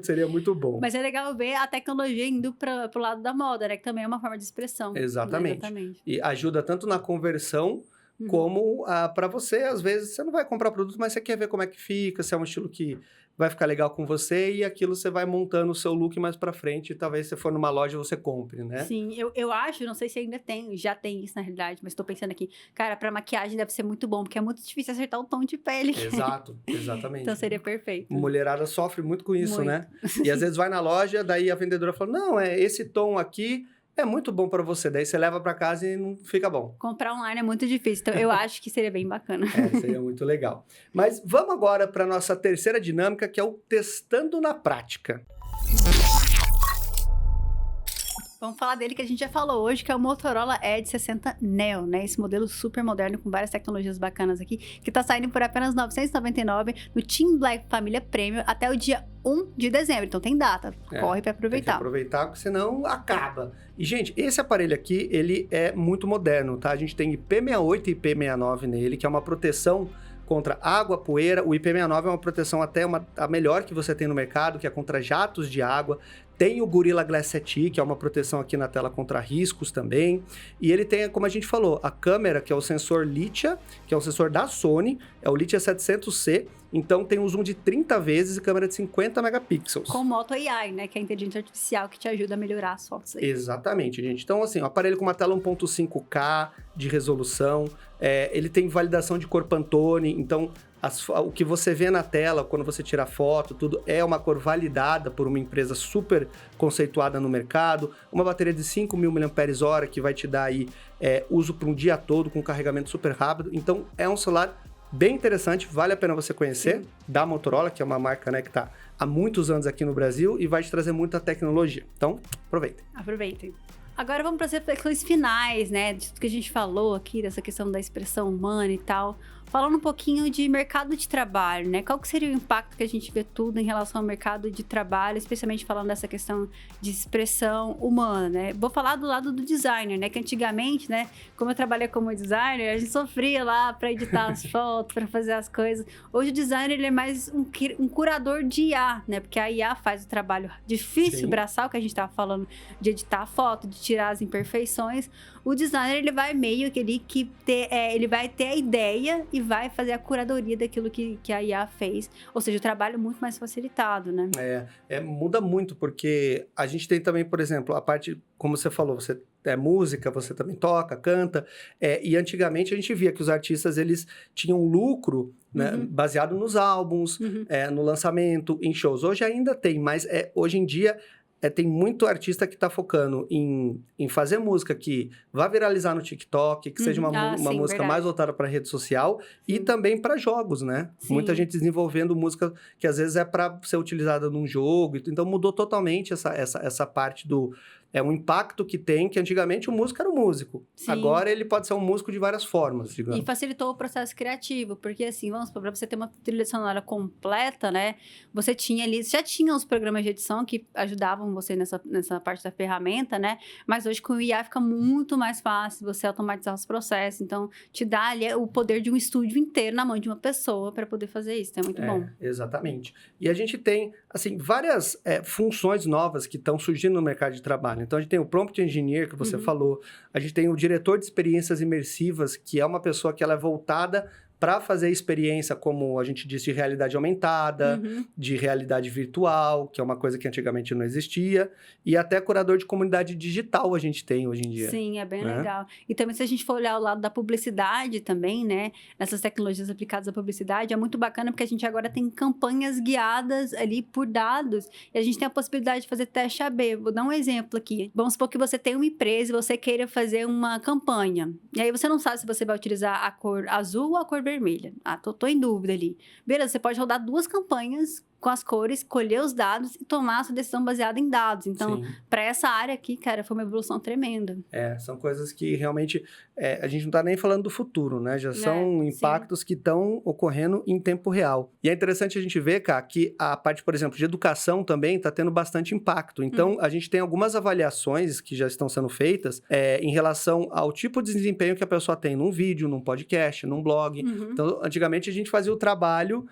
Seria muito bom. Mas é legal ver a tecnologia indo pro lado da moda, né? Que também é uma forma de expressão. Exatamente. Né? Exatamente. E ajuda tanto na conversão, como para você, às vezes, você não vai comprar produto, mas você quer ver como é que fica, se é um estilo que vai ficar legal com você, e aquilo você vai montando o seu look mais pra frente, e talvez se for numa loja você compre, né? Sim, eu acho, não sei se ainda já tem isso na realidade, mas tô pensando aqui, cara, pra maquiagem deve ser muito bom, porque é muito difícil acertar o tom de pele. Exato, exatamente. Então seria perfeito. Mulherada sofre muito com isso, muito. Né? E às vezes vai na loja, daí a vendedora fala, não, esse tom aqui é muito bom pra você, daí você leva pra casa e não fica bom. Comprar online é muito difícil, então eu acho que seria bem bacana. Seria muito legal. Mas vamos agora para nossa terceira dinâmica, que é o testando na prática. Vamos falar dele que a gente já falou hoje, que é o Motorola Edge 60 Neo, né? Esse modelo super moderno com várias tecnologias bacanas aqui, que tá saindo por apenas R$ 999 no Team Black Família Premium até o dia 1 de dezembro. Então tem data, corre para aproveitar. Tem que aproveitar, porque senão acaba. E, gente, esse aparelho aqui, ele é muito moderno, tá? A gente tem IP68 e IP69 nele, que é uma proteção contra água, poeira. O IP69 é uma proteção até a melhor que você tem no mercado, que é contra jatos de água. Tem o Gorilla Glass 7i, que é uma proteção aqui na tela contra riscos também. E ele tem, como a gente falou, a câmera, que é o sensor Litia, que é um sensor da Sony, é o Litia 700C. Então tem um zoom de 30 vezes e câmera de 50 megapixels. Com Moto AI, né? Que é a inteligência artificial que te ajuda a melhorar as fotos aí. Exatamente, gente. Então, assim, o aparelho com uma tela 1.5K de resolução, ele tem validação de cor Pantone, então o que você vê na tela quando você tira foto, tudo é uma cor validada por uma empresa super conceituada no mercado, uma bateria de 5.000 mAh que vai te dar aí uso para um dia todo com carregamento super rápido. Então, é um celular bem interessante, vale a pena você conhecer, da Motorola, que é uma marca, né, que está há muitos anos aqui no Brasil e vai te trazer muita tecnologia. Então, aproveitem. Aproveitem. Agora vamos para as reflexões finais, né, de tudo que a gente falou aqui, dessa questão da expressão humana e tal. Falando um pouquinho de mercado de trabalho, né? Qual que seria o impacto que a gente vê tudo em relação ao mercado de trabalho, especialmente falando dessa questão de expressão humana, né? Vou falar do lado do designer, né? Que antigamente, né? Como eu trabalhei como designer, a gente sofria lá para editar as fotos, para fazer as coisas. Hoje o designer, ele é mais um curador de IA, né? Porque a IA faz o trabalho difícil, braçal, que a gente tava falando, de editar a foto, de tirar as imperfeições. O designer, ele vai meio que ele vai ter a ideia e vai fazer a curadoria daquilo que a IA fez. Ou seja, o trabalho muito mais facilitado, né? Muda muito, porque a gente tem também, por exemplo, a parte, como você falou, você música, você também toca, canta, e antigamente a gente via que os artistas, eles tinham lucro, né, baseado nos álbuns, no lançamento, em shows. Hoje ainda tem, mas hoje em dia tem muito artista que está focando em fazer música que vá viralizar no TikTok, que seja uma música mais voltada para rede social e também para jogos, né? Sim. Muita gente desenvolvendo música que às vezes é para ser utilizada num jogo. Então mudou totalmente essa parte É um impacto que tem, que antigamente o músico era um músico. Sim. Agora ele pode ser um músico de várias formas, digamos. E facilitou o processo criativo, porque assim, vamos supor, para você ter uma trilha sonora completa, né? Você tinha ali, já tinha os programas de edição que ajudavam você nessa parte da ferramenta, né? Mas hoje com o IA fica muito mais fácil você automatizar os processos. Então, te dá ali o poder de um estúdio inteiro na mão de uma pessoa para poder fazer isso. Então, é muito bom. Exatamente. E a gente tem, assim, várias funções novas que estão surgindo no mercado de trabalho. Então, a gente tem o Prompt Engineer, que você falou. A gente tem o diretor de experiências imersivas, que é uma pessoa que ela é voltada para fazer experiência, como a gente disse, de realidade aumentada, de realidade virtual, que é uma coisa que antigamente não existia, e até curador de comunidade digital a gente tem hoje em dia. Sim, é bem legal. E também, se a gente for olhar o lado da publicidade também, né? Essas tecnologias aplicadas à publicidade, é muito bacana porque a gente agora tem campanhas guiadas ali por dados, e a gente tem a possibilidade de fazer teste AB. Vou dar um exemplo aqui. Vamos supor que você tem uma empresa e você queira fazer uma campanha, e aí você não sabe se você vai utilizar a cor azul ou a cor vermelha. Tô em dúvida ali. Beleza, você pode rodar 2 campanhas com as cores, escolher os dados e tomar a sua decisão baseada em dados. Então, para essa área aqui, cara, foi uma evolução tremenda. São coisas que realmente a gente não está nem falando do futuro, né? Já são impactos que estão ocorrendo em tempo real. E é interessante a gente ver, cara, que a parte, por exemplo, de educação também está tendo bastante impacto. Então, a gente tem algumas avaliações que já estão sendo feitas em relação ao tipo de desempenho que a pessoa tem num vídeo, num podcast, num blog. Então, antigamente a gente fazia o trabalho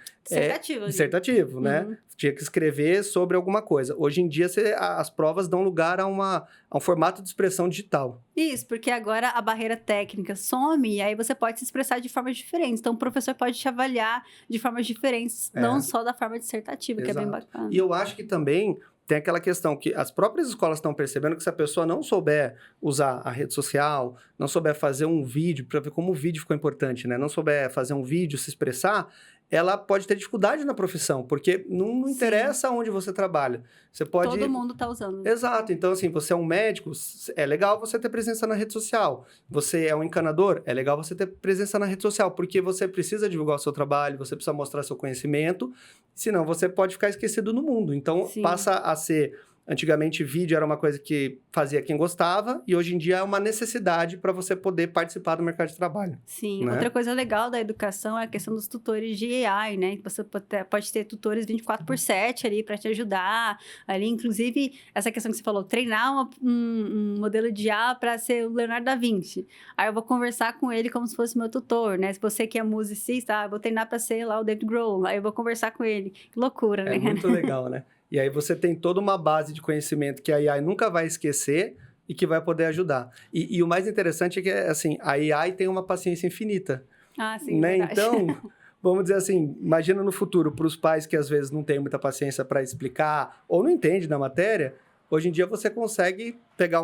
dissertativo, né? Tinha que escrever sobre alguma coisa. Hoje em dia, as provas dão lugar a um formato de expressão digital. Isso, porque agora a barreira técnica some e aí você pode se expressar de formas diferentes. Então, o professor pode te avaliar de formas diferentes, não só da forma dissertativa, que é bem bacana. E eu acho que também tem aquela questão que as próprias escolas estão percebendo que se a pessoa não souber usar a rede social, não souber fazer um vídeo, para ver como o vídeo ficou importante, né? Não souber fazer um vídeo, se expressar, ela pode ter dificuldade na profissão, porque não interessa onde você trabalha. Você pode... Todo mundo está usando. Exato. Então, assim, você é um médico, é legal você ter presença na rede social. Você é um encanador, é legal você ter presença na rede social, porque você precisa divulgar o seu trabalho, você precisa mostrar seu conhecimento, senão você pode ficar esquecido no mundo. Então, passa a ser... Antigamente, vídeo era uma coisa que fazia quem gostava e hoje em dia é uma necessidade para você poder participar do mercado de trabalho. Sim. Né? Outra coisa legal da educação é a questão dos tutores de AI, né? Você pode ter tutores 24/7 ali para te ajudar. Ali, inclusive, essa questão que você falou, treinar um modelo de IA para ser o Leonardo da Vinci. Aí eu vou conversar com ele como se fosse meu tutor, né? Se você que é musicista, eu vou treinar para ser lá o David Grohl. Aí eu vou conversar com ele. Que loucura, né? É muito legal, né? E aí você tem toda uma base de conhecimento que a AI nunca vai esquecer e que vai poder ajudar. E o mais interessante é que, assim, a AI tem uma paciência infinita. Ah, sim, né? verdade. Então, vamos dizer assim, imagina no futuro, para os pais que às vezes não têm muita paciência para explicar ou não entendem da matéria, hoje em dia você consegue pegar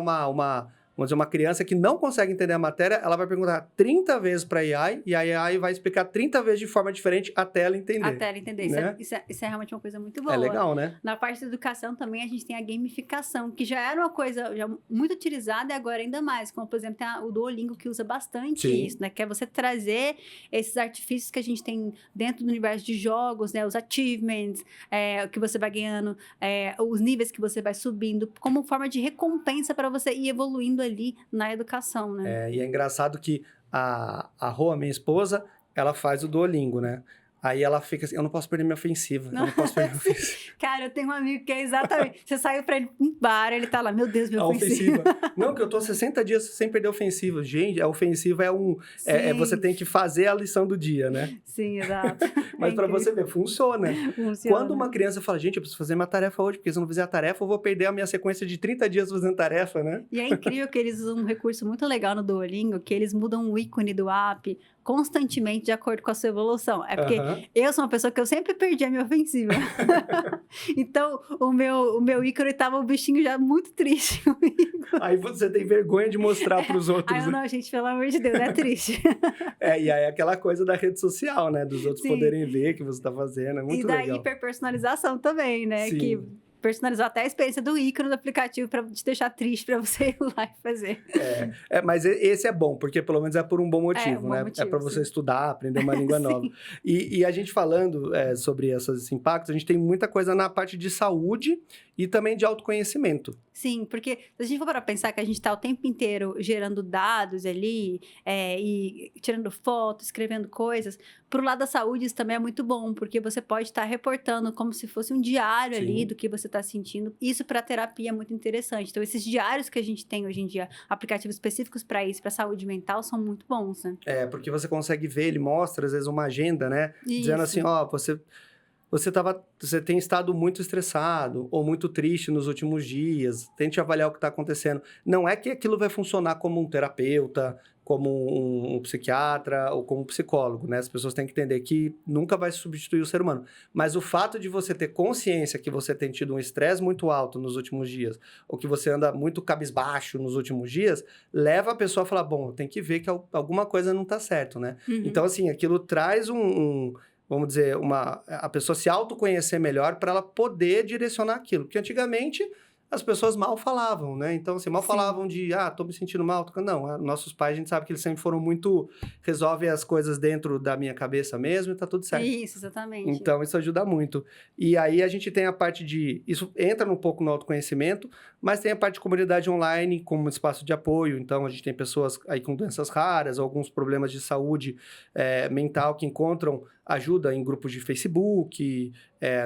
vamos dizer, uma criança que não consegue entender a matéria, ela vai perguntar 30 vezes para a AI e a AI vai explicar 30 vezes de forma diferente até ela entender. Até ela entender. Né? Isso é realmente uma coisa muito boa. É legal, né? Na parte da educação também a gente tem a gamificação, que já era uma coisa já muito utilizada e agora ainda mais. Como, por exemplo, tem o Duolingo que usa bastante isso, né? Que é você trazer esses artifícios que a gente tem dentro do universo de jogos, né? Os achievements, que você vai ganhando, os níveis que você vai subindo, como forma de recompensa para você ir evoluindo ali na educação, né? E é engraçado que a Rô, minha esposa, ela faz o Duolingo, né? Aí ela fica assim, eu não posso perder minha ofensiva, eu não posso perder minha ofensiva. Cara, eu tenho um amigo que é exatamente... Você saiu pra ele um bar, ele tá lá, meu Deus, minha ofensiva. Não, que eu tô 60 dias sem perder ofensiva. Gente, a ofensiva você tem que fazer a lição do dia, né? Sim, exato. Mas pra você ver, funciona. Quando uma criança fala, gente, eu preciso fazer minha tarefa hoje, porque se eu não fizer a tarefa, eu vou perder a minha sequência de 30 dias fazendo tarefa, né? E é incrível que eles usam um recurso muito legal no Duolingo, que eles mudam o ícone do app constantemente de acordo com a sua evolução. É porque eu sou uma pessoa que eu sempre perdi a minha ofensiva. Então, o meu ícone tava o bichinho já muito triste comigo. Aí você tem vergonha de mostrar pros outros. Aí eu, não, gente, pelo amor de Deus, é triste. E aí é aquela coisa da rede social, né? Dos outros poderem ver o que você tá fazendo, é muito legal. E da hiperpersonalização também, né? Sim. Que personalizou até a experiência do ícone do aplicativo para te deixar triste para você ir lá e fazer. Mas esse é bom, porque pelo menos é por um bom motivo, um bom né? motivo, É para você sim. estudar, aprender uma língua nova. E a gente falando sobre esses impactos, a gente tem muita coisa na parte de saúde e também de autoconhecimento. Sim, porque se a gente for para pensar que a gente está o tempo inteiro gerando dados ali, e tirando fotos, escrevendo coisas, pro lado da saúde isso também é muito bom, porque você pode estar reportando como se fosse um diário ali do que você está sentindo. Isso para terapia é muito interessante. Então, esses diários que a gente tem hoje em dia, aplicativos específicos para isso, para saúde mental, são muito bons, né? Porque você consegue ver, ele mostra às vezes uma agenda, né? Dizendo assim, você tem estado muito estressado ou muito triste nos últimos dias, tente avaliar o que está acontecendo. Não é que aquilo vai funcionar como um terapeuta, como um psiquiatra ou como um psicólogo, né? As pessoas têm que entender que nunca vai substituir o ser humano. Mas o fato de você ter consciência que você tem tido um estresse muito alto nos últimos dias, ou que você anda muito cabisbaixo nos últimos dias, leva a pessoa a falar, bom, tem que ver que alguma coisa não está certo, né? Então, assim, aquilo traz vamos dizer, a pessoa se autoconhecer melhor para ela poder direcionar aquilo. Porque antigamente as pessoas mal falavam, né? Então, assim, mal falavam de, tô me sentindo mal. Não, nossos pais, a gente sabe que eles sempre foram muito, resolve as coisas dentro da minha cabeça mesmo e tá tudo certo. Isso, exatamente. Então, isso ajuda muito. E aí, a gente tem a parte isso entra um pouco no autoconhecimento, mas tem a parte de comunidade online como espaço de apoio. Então, a gente tem pessoas aí com doenças raras, alguns problemas de saúde mental que encontram ajuda em grupos de Facebook,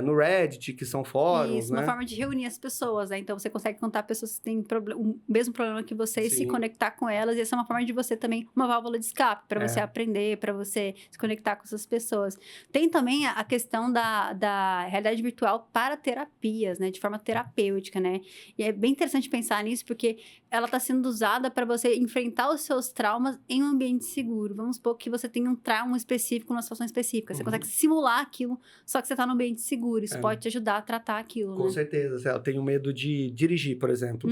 no Reddit, que são fóruns, Isso, né? uma forma de reunir as pessoas, né? Então, você consegue contar pessoas que têm o mesmo problema que você e se conectar com elas. E essa é uma forma de você também, uma válvula de escape, para você aprender, para você se conectar com essas pessoas. Tem também a questão da realidade virtual para terapias, né? De forma terapêutica, né? E é bem interessante pensar nisso, porque ela está sendo usada para você enfrentar os seus traumas em um ambiente seguro. Vamos supor que você tem um trauma específico, numa situação específica. Você consegue simular aquilo, só que você está num ambiente seguro. Isso pode te ajudar a tratar aquilo, Com certeza. Eu tenho medo de dirigir, por exemplo.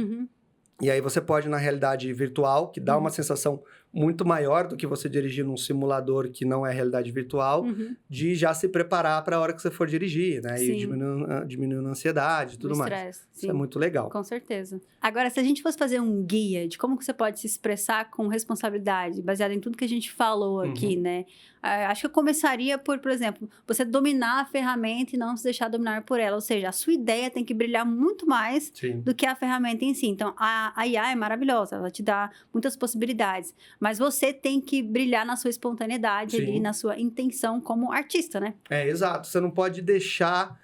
E aí você pode, na realidade virtual, que dá uma sensação muito maior do que você dirigir num simulador que não é realidade virtual, de já se preparar para a hora que você for dirigir, né? Sim. E diminuindo a ansiedade e tudo mais. Estresse, Isso é muito legal. Com certeza. Agora, se a gente fosse fazer um guia de como que você pode se expressar com responsabilidade, baseado em tudo que a gente falou aqui, né? Acho que eu começaria por exemplo, você dominar a ferramenta e não se deixar dominar por ela. Ou seja, a sua ideia tem que brilhar muito mais do que a ferramenta em si. Então, a IA é maravilhosa, ela te dá muitas possibilidades. Mas você tem que brilhar na sua espontaneidade ali, na sua intenção como artista, né? Exato. Você não pode deixar,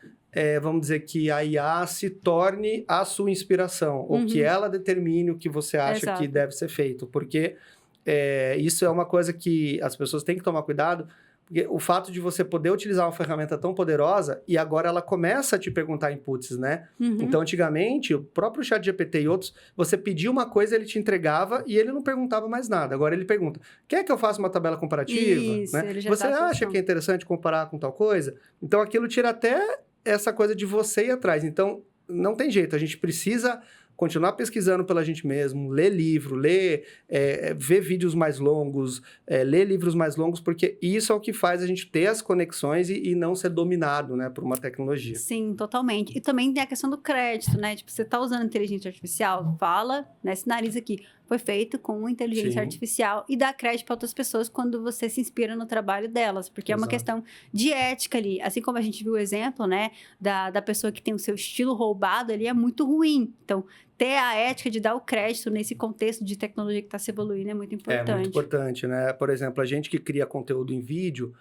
vamos dizer, que a IA se torne a sua inspiração, ou que ela determine o que você acha que deve ser feito. Porque isso é uma coisa que as pessoas têm que tomar cuidado, porque o fato de você poder utilizar uma ferramenta tão poderosa e agora ela começa a te perguntar inputs, né? Então, antigamente, o próprio ChatGPT e outros, você pedia uma coisa, ele te entregava e ele não perguntava mais nada. Agora ele pergunta, quer que eu faça uma tabela comparativa? Isso, né? ele já Você dá a acha solução. que é interessante comparar com tal coisa? Então, aquilo tira até essa coisa de você ir atrás. Então, não tem jeito, a gente precisa continuar pesquisando pela gente mesmo, ler livro, ver vídeos mais longos, ler livros mais longos, porque isso é o que faz a gente ter as conexões e não ser dominado, né, por uma tecnologia. Sim, totalmente. E também tem a questão do crédito, né? Tipo, você está usando inteligência artificial, fala, né, sinaliza aqui, foi feito com inteligência artificial e dá crédito para outras pessoas quando você se inspira no trabalho delas, porque é uma questão de ética ali. Assim como a gente viu o exemplo, né, da pessoa que tem o seu estilo roubado ali, é muito ruim. Então, ter a ética de dar o crédito nesse contexto de tecnologia que está se evoluindo é muito importante. É muito importante, né? Por exemplo, a gente que cria conteúdo em vídeo,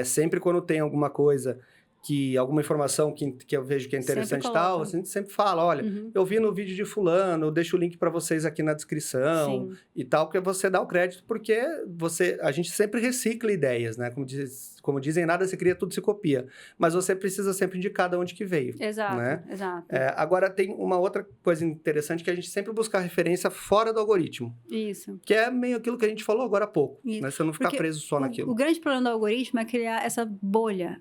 sempre quando tem alguma coisa alguma informação que eu vejo que é interessante e tal, a gente sempre fala, olha, eu vi no vídeo de fulano, eu deixo o link para vocês aqui na descrição e tal, porque você dá o crédito, porque a gente sempre recicla ideias, né? Como dizem, nada se cria, tudo se copia. Mas você precisa sempre indicar de onde que veio. Exato, né? exato. Agora, tem uma outra coisa interessante, que a gente sempre busca referência fora do algoritmo. Isso. Que é meio aquilo que a gente falou agora há pouco. Né? Você não ficar preso só naquilo. O grande problema do algoritmo é criar essa bolha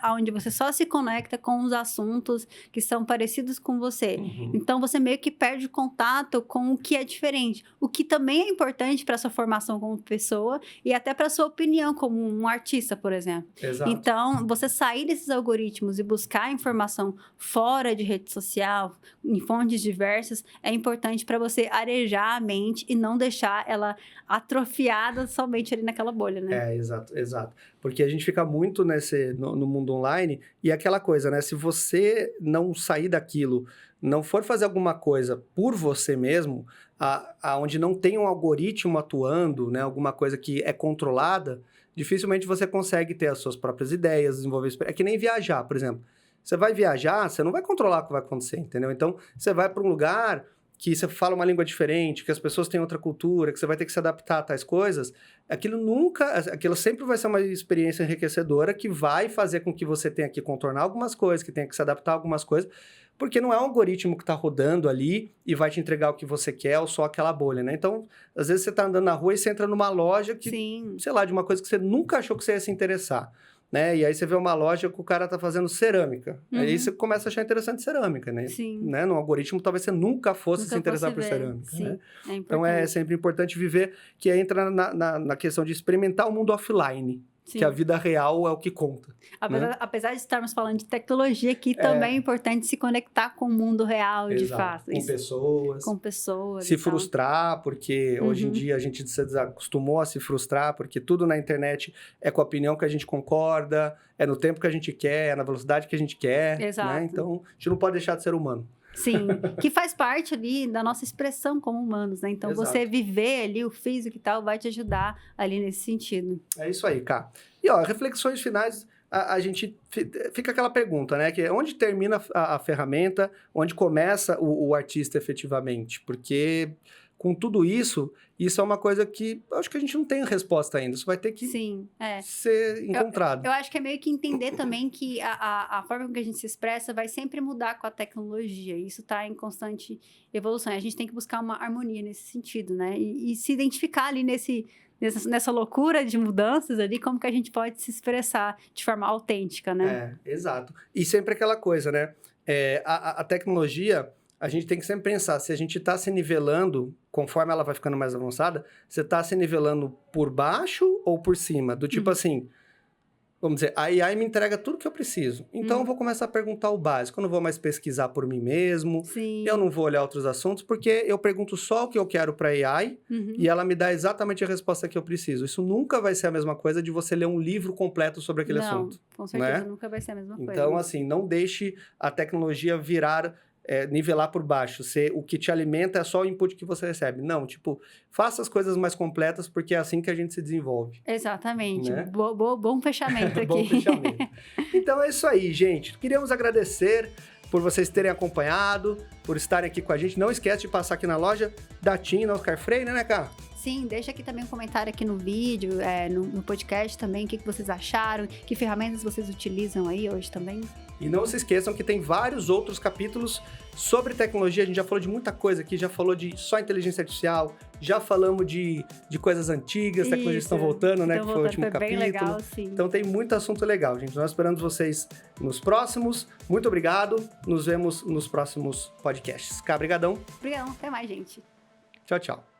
onde você só se conecta com os assuntos que são parecidos com você. Então, você meio que perde contato com o que é diferente. O que também é importante para a sua formação como pessoa e até para a sua opinião como um artista. justiça, por exemplo. Exato. Então, você sair desses algoritmos e buscar informação fora de rede social, em fontes diversas, é importante para você arejar a mente e não deixar ela atrofiada somente ali naquela bolha, né? Exato. Porque a gente fica muito no mundo online e aquela coisa, né? Se você não sair daquilo, não for fazer alguma coisa por você mesmo, onde não tem um algoritmo atuando, né? Alguma coisa que é controlada, dificilmente você consegue ter as suas próprias ideias, desenvolver... É que nem viajar, por exemplo. Você vai viajar, você não vai controlar o que vai acontecer, entendeu? Então, você vai para um lugar que você fala uma língua diferente, que as pessoas têm outra cultura, que você vai ter que se adaptar a tais coisas, aquilo sempre vai ser uma experiência enriquecedora que vai fazer com que você tenha que contornar algumas coisas, que tenha que se adaptar a algumas coisas, porque não é um algoritmo que está rodando ali e vai te entregar o que você quer ou só aquela bolha, né? Então, às vezes você está andando na rua e você entra numa loja que, Sim. sei lá, de uma coisa que você nunca achou que você ia se interessar. Né? E aí você vê uma loja que o cara tá fazendo cerâmica. Aí você começa a achar interessante cerâmica, né? Sim. Né? No algoritmo, talvez você nunca fosse se interessar por cerâmica. Sim. Né? É então é sempre importante viver, que entra na questão de experimentar o mundo offline. Sim. Que a vida real é o que conta. Apesar de estarmos falando de tecnologia aqui, também é importante se conectar com o mundo real, de fato. Com pessoas. Com pessoas. Se frustrar, porque hoje em dia a gente se desacostumou a se frustrar, porque tudo na internet é com a opinião que a gente concorda, é no tempo que a gente quer, é na velocidade que a gente quer. Exato. Né? Então, a gente não pode deixar de ser humano. Sim, que faz parte ali da nossa expressão como humanos, né? Então, você viver ali o físico e tal vai te ajudar ali nesse sentido. É isso aí, Cá. E, reflexões finais, a gente fica aquela pergunta, né? Que é onde termina a ferramenta, onde começa o artista efetivamente? Porque com tudo isso é uma coisa que eu acho que a gente não tem resposta ainda. Isso vai ter que ser encontrado. Eu acho que é meio que entender também que a forma com que a gente se expressa vai sempre mudar com a tecnologia. Isso está em constante evolução. A gente tem que buscar uma harmonia nesse sentido, né? E se identificar ali nessa loucura de mudanças ali, como que a gente pode se expressar de forma autêntica, né? Exato. E sempre aquela coisa, né? A tecnologia... A gente tem que sempre pensar, se a gente está se nivelando, conforme ela vai ficando mais avançada, você está se nivelando por baixo ou por cima? Do tipo assim, vamos dizer, a AI me entrega tudo que eu preciso. Então, eu vou começar a perguntar o básico. Eu não vou mais pesquisar por mim mesmo. Sim. Eu não vou olhar outros assuntos, porque eu pergunto só o que eu quero para a AI e ela me dá exatamente a resposta que eu preciso. Isso nunca vai ser a mesma coisa de você ler um livro completo sobre aquele assunto. Com certeza, nunca vai ser a mesma coisa. Então, assim, não deixe a tecnologia virar... nivelar por baixo, o que te alimenta é só o input que você recebe. Não, faça as coisas mais completas, porque é assim que a gente se desenvolve. Exatamente. Né? Bom fechamento aqui. Bom fechamento. Então é isso aí, gente. Queríamos agradecer por vocês terem acompanhado, por estarem aqui com a gente. Não esquece de passar aqui na loja da TIM, na Oscar Freire, né, Cá? Sim, deixa aqui também um comentário aqui no vídeo, no podcast também, o que vocês acharam, que ferramentas vocês utilizam aí hoje também. E não se esqueçam que tem vários outros capítulos sobre tecnologia. A gente já falou de muita coisa aqui, já falou de só inteligência artificial, já falamos de coisas antigas, tecnologias estão voltando, né? Que foi o último capítulo. Bem legal, sim. Então tem muito assunto legal, gente. Nós esperamos vocês nos próximos. Muito obrigado. Nos vemos nos próximos podcasts. Cá, brigadão. Obrigadão. Até mais, gente. Tchau, tchau.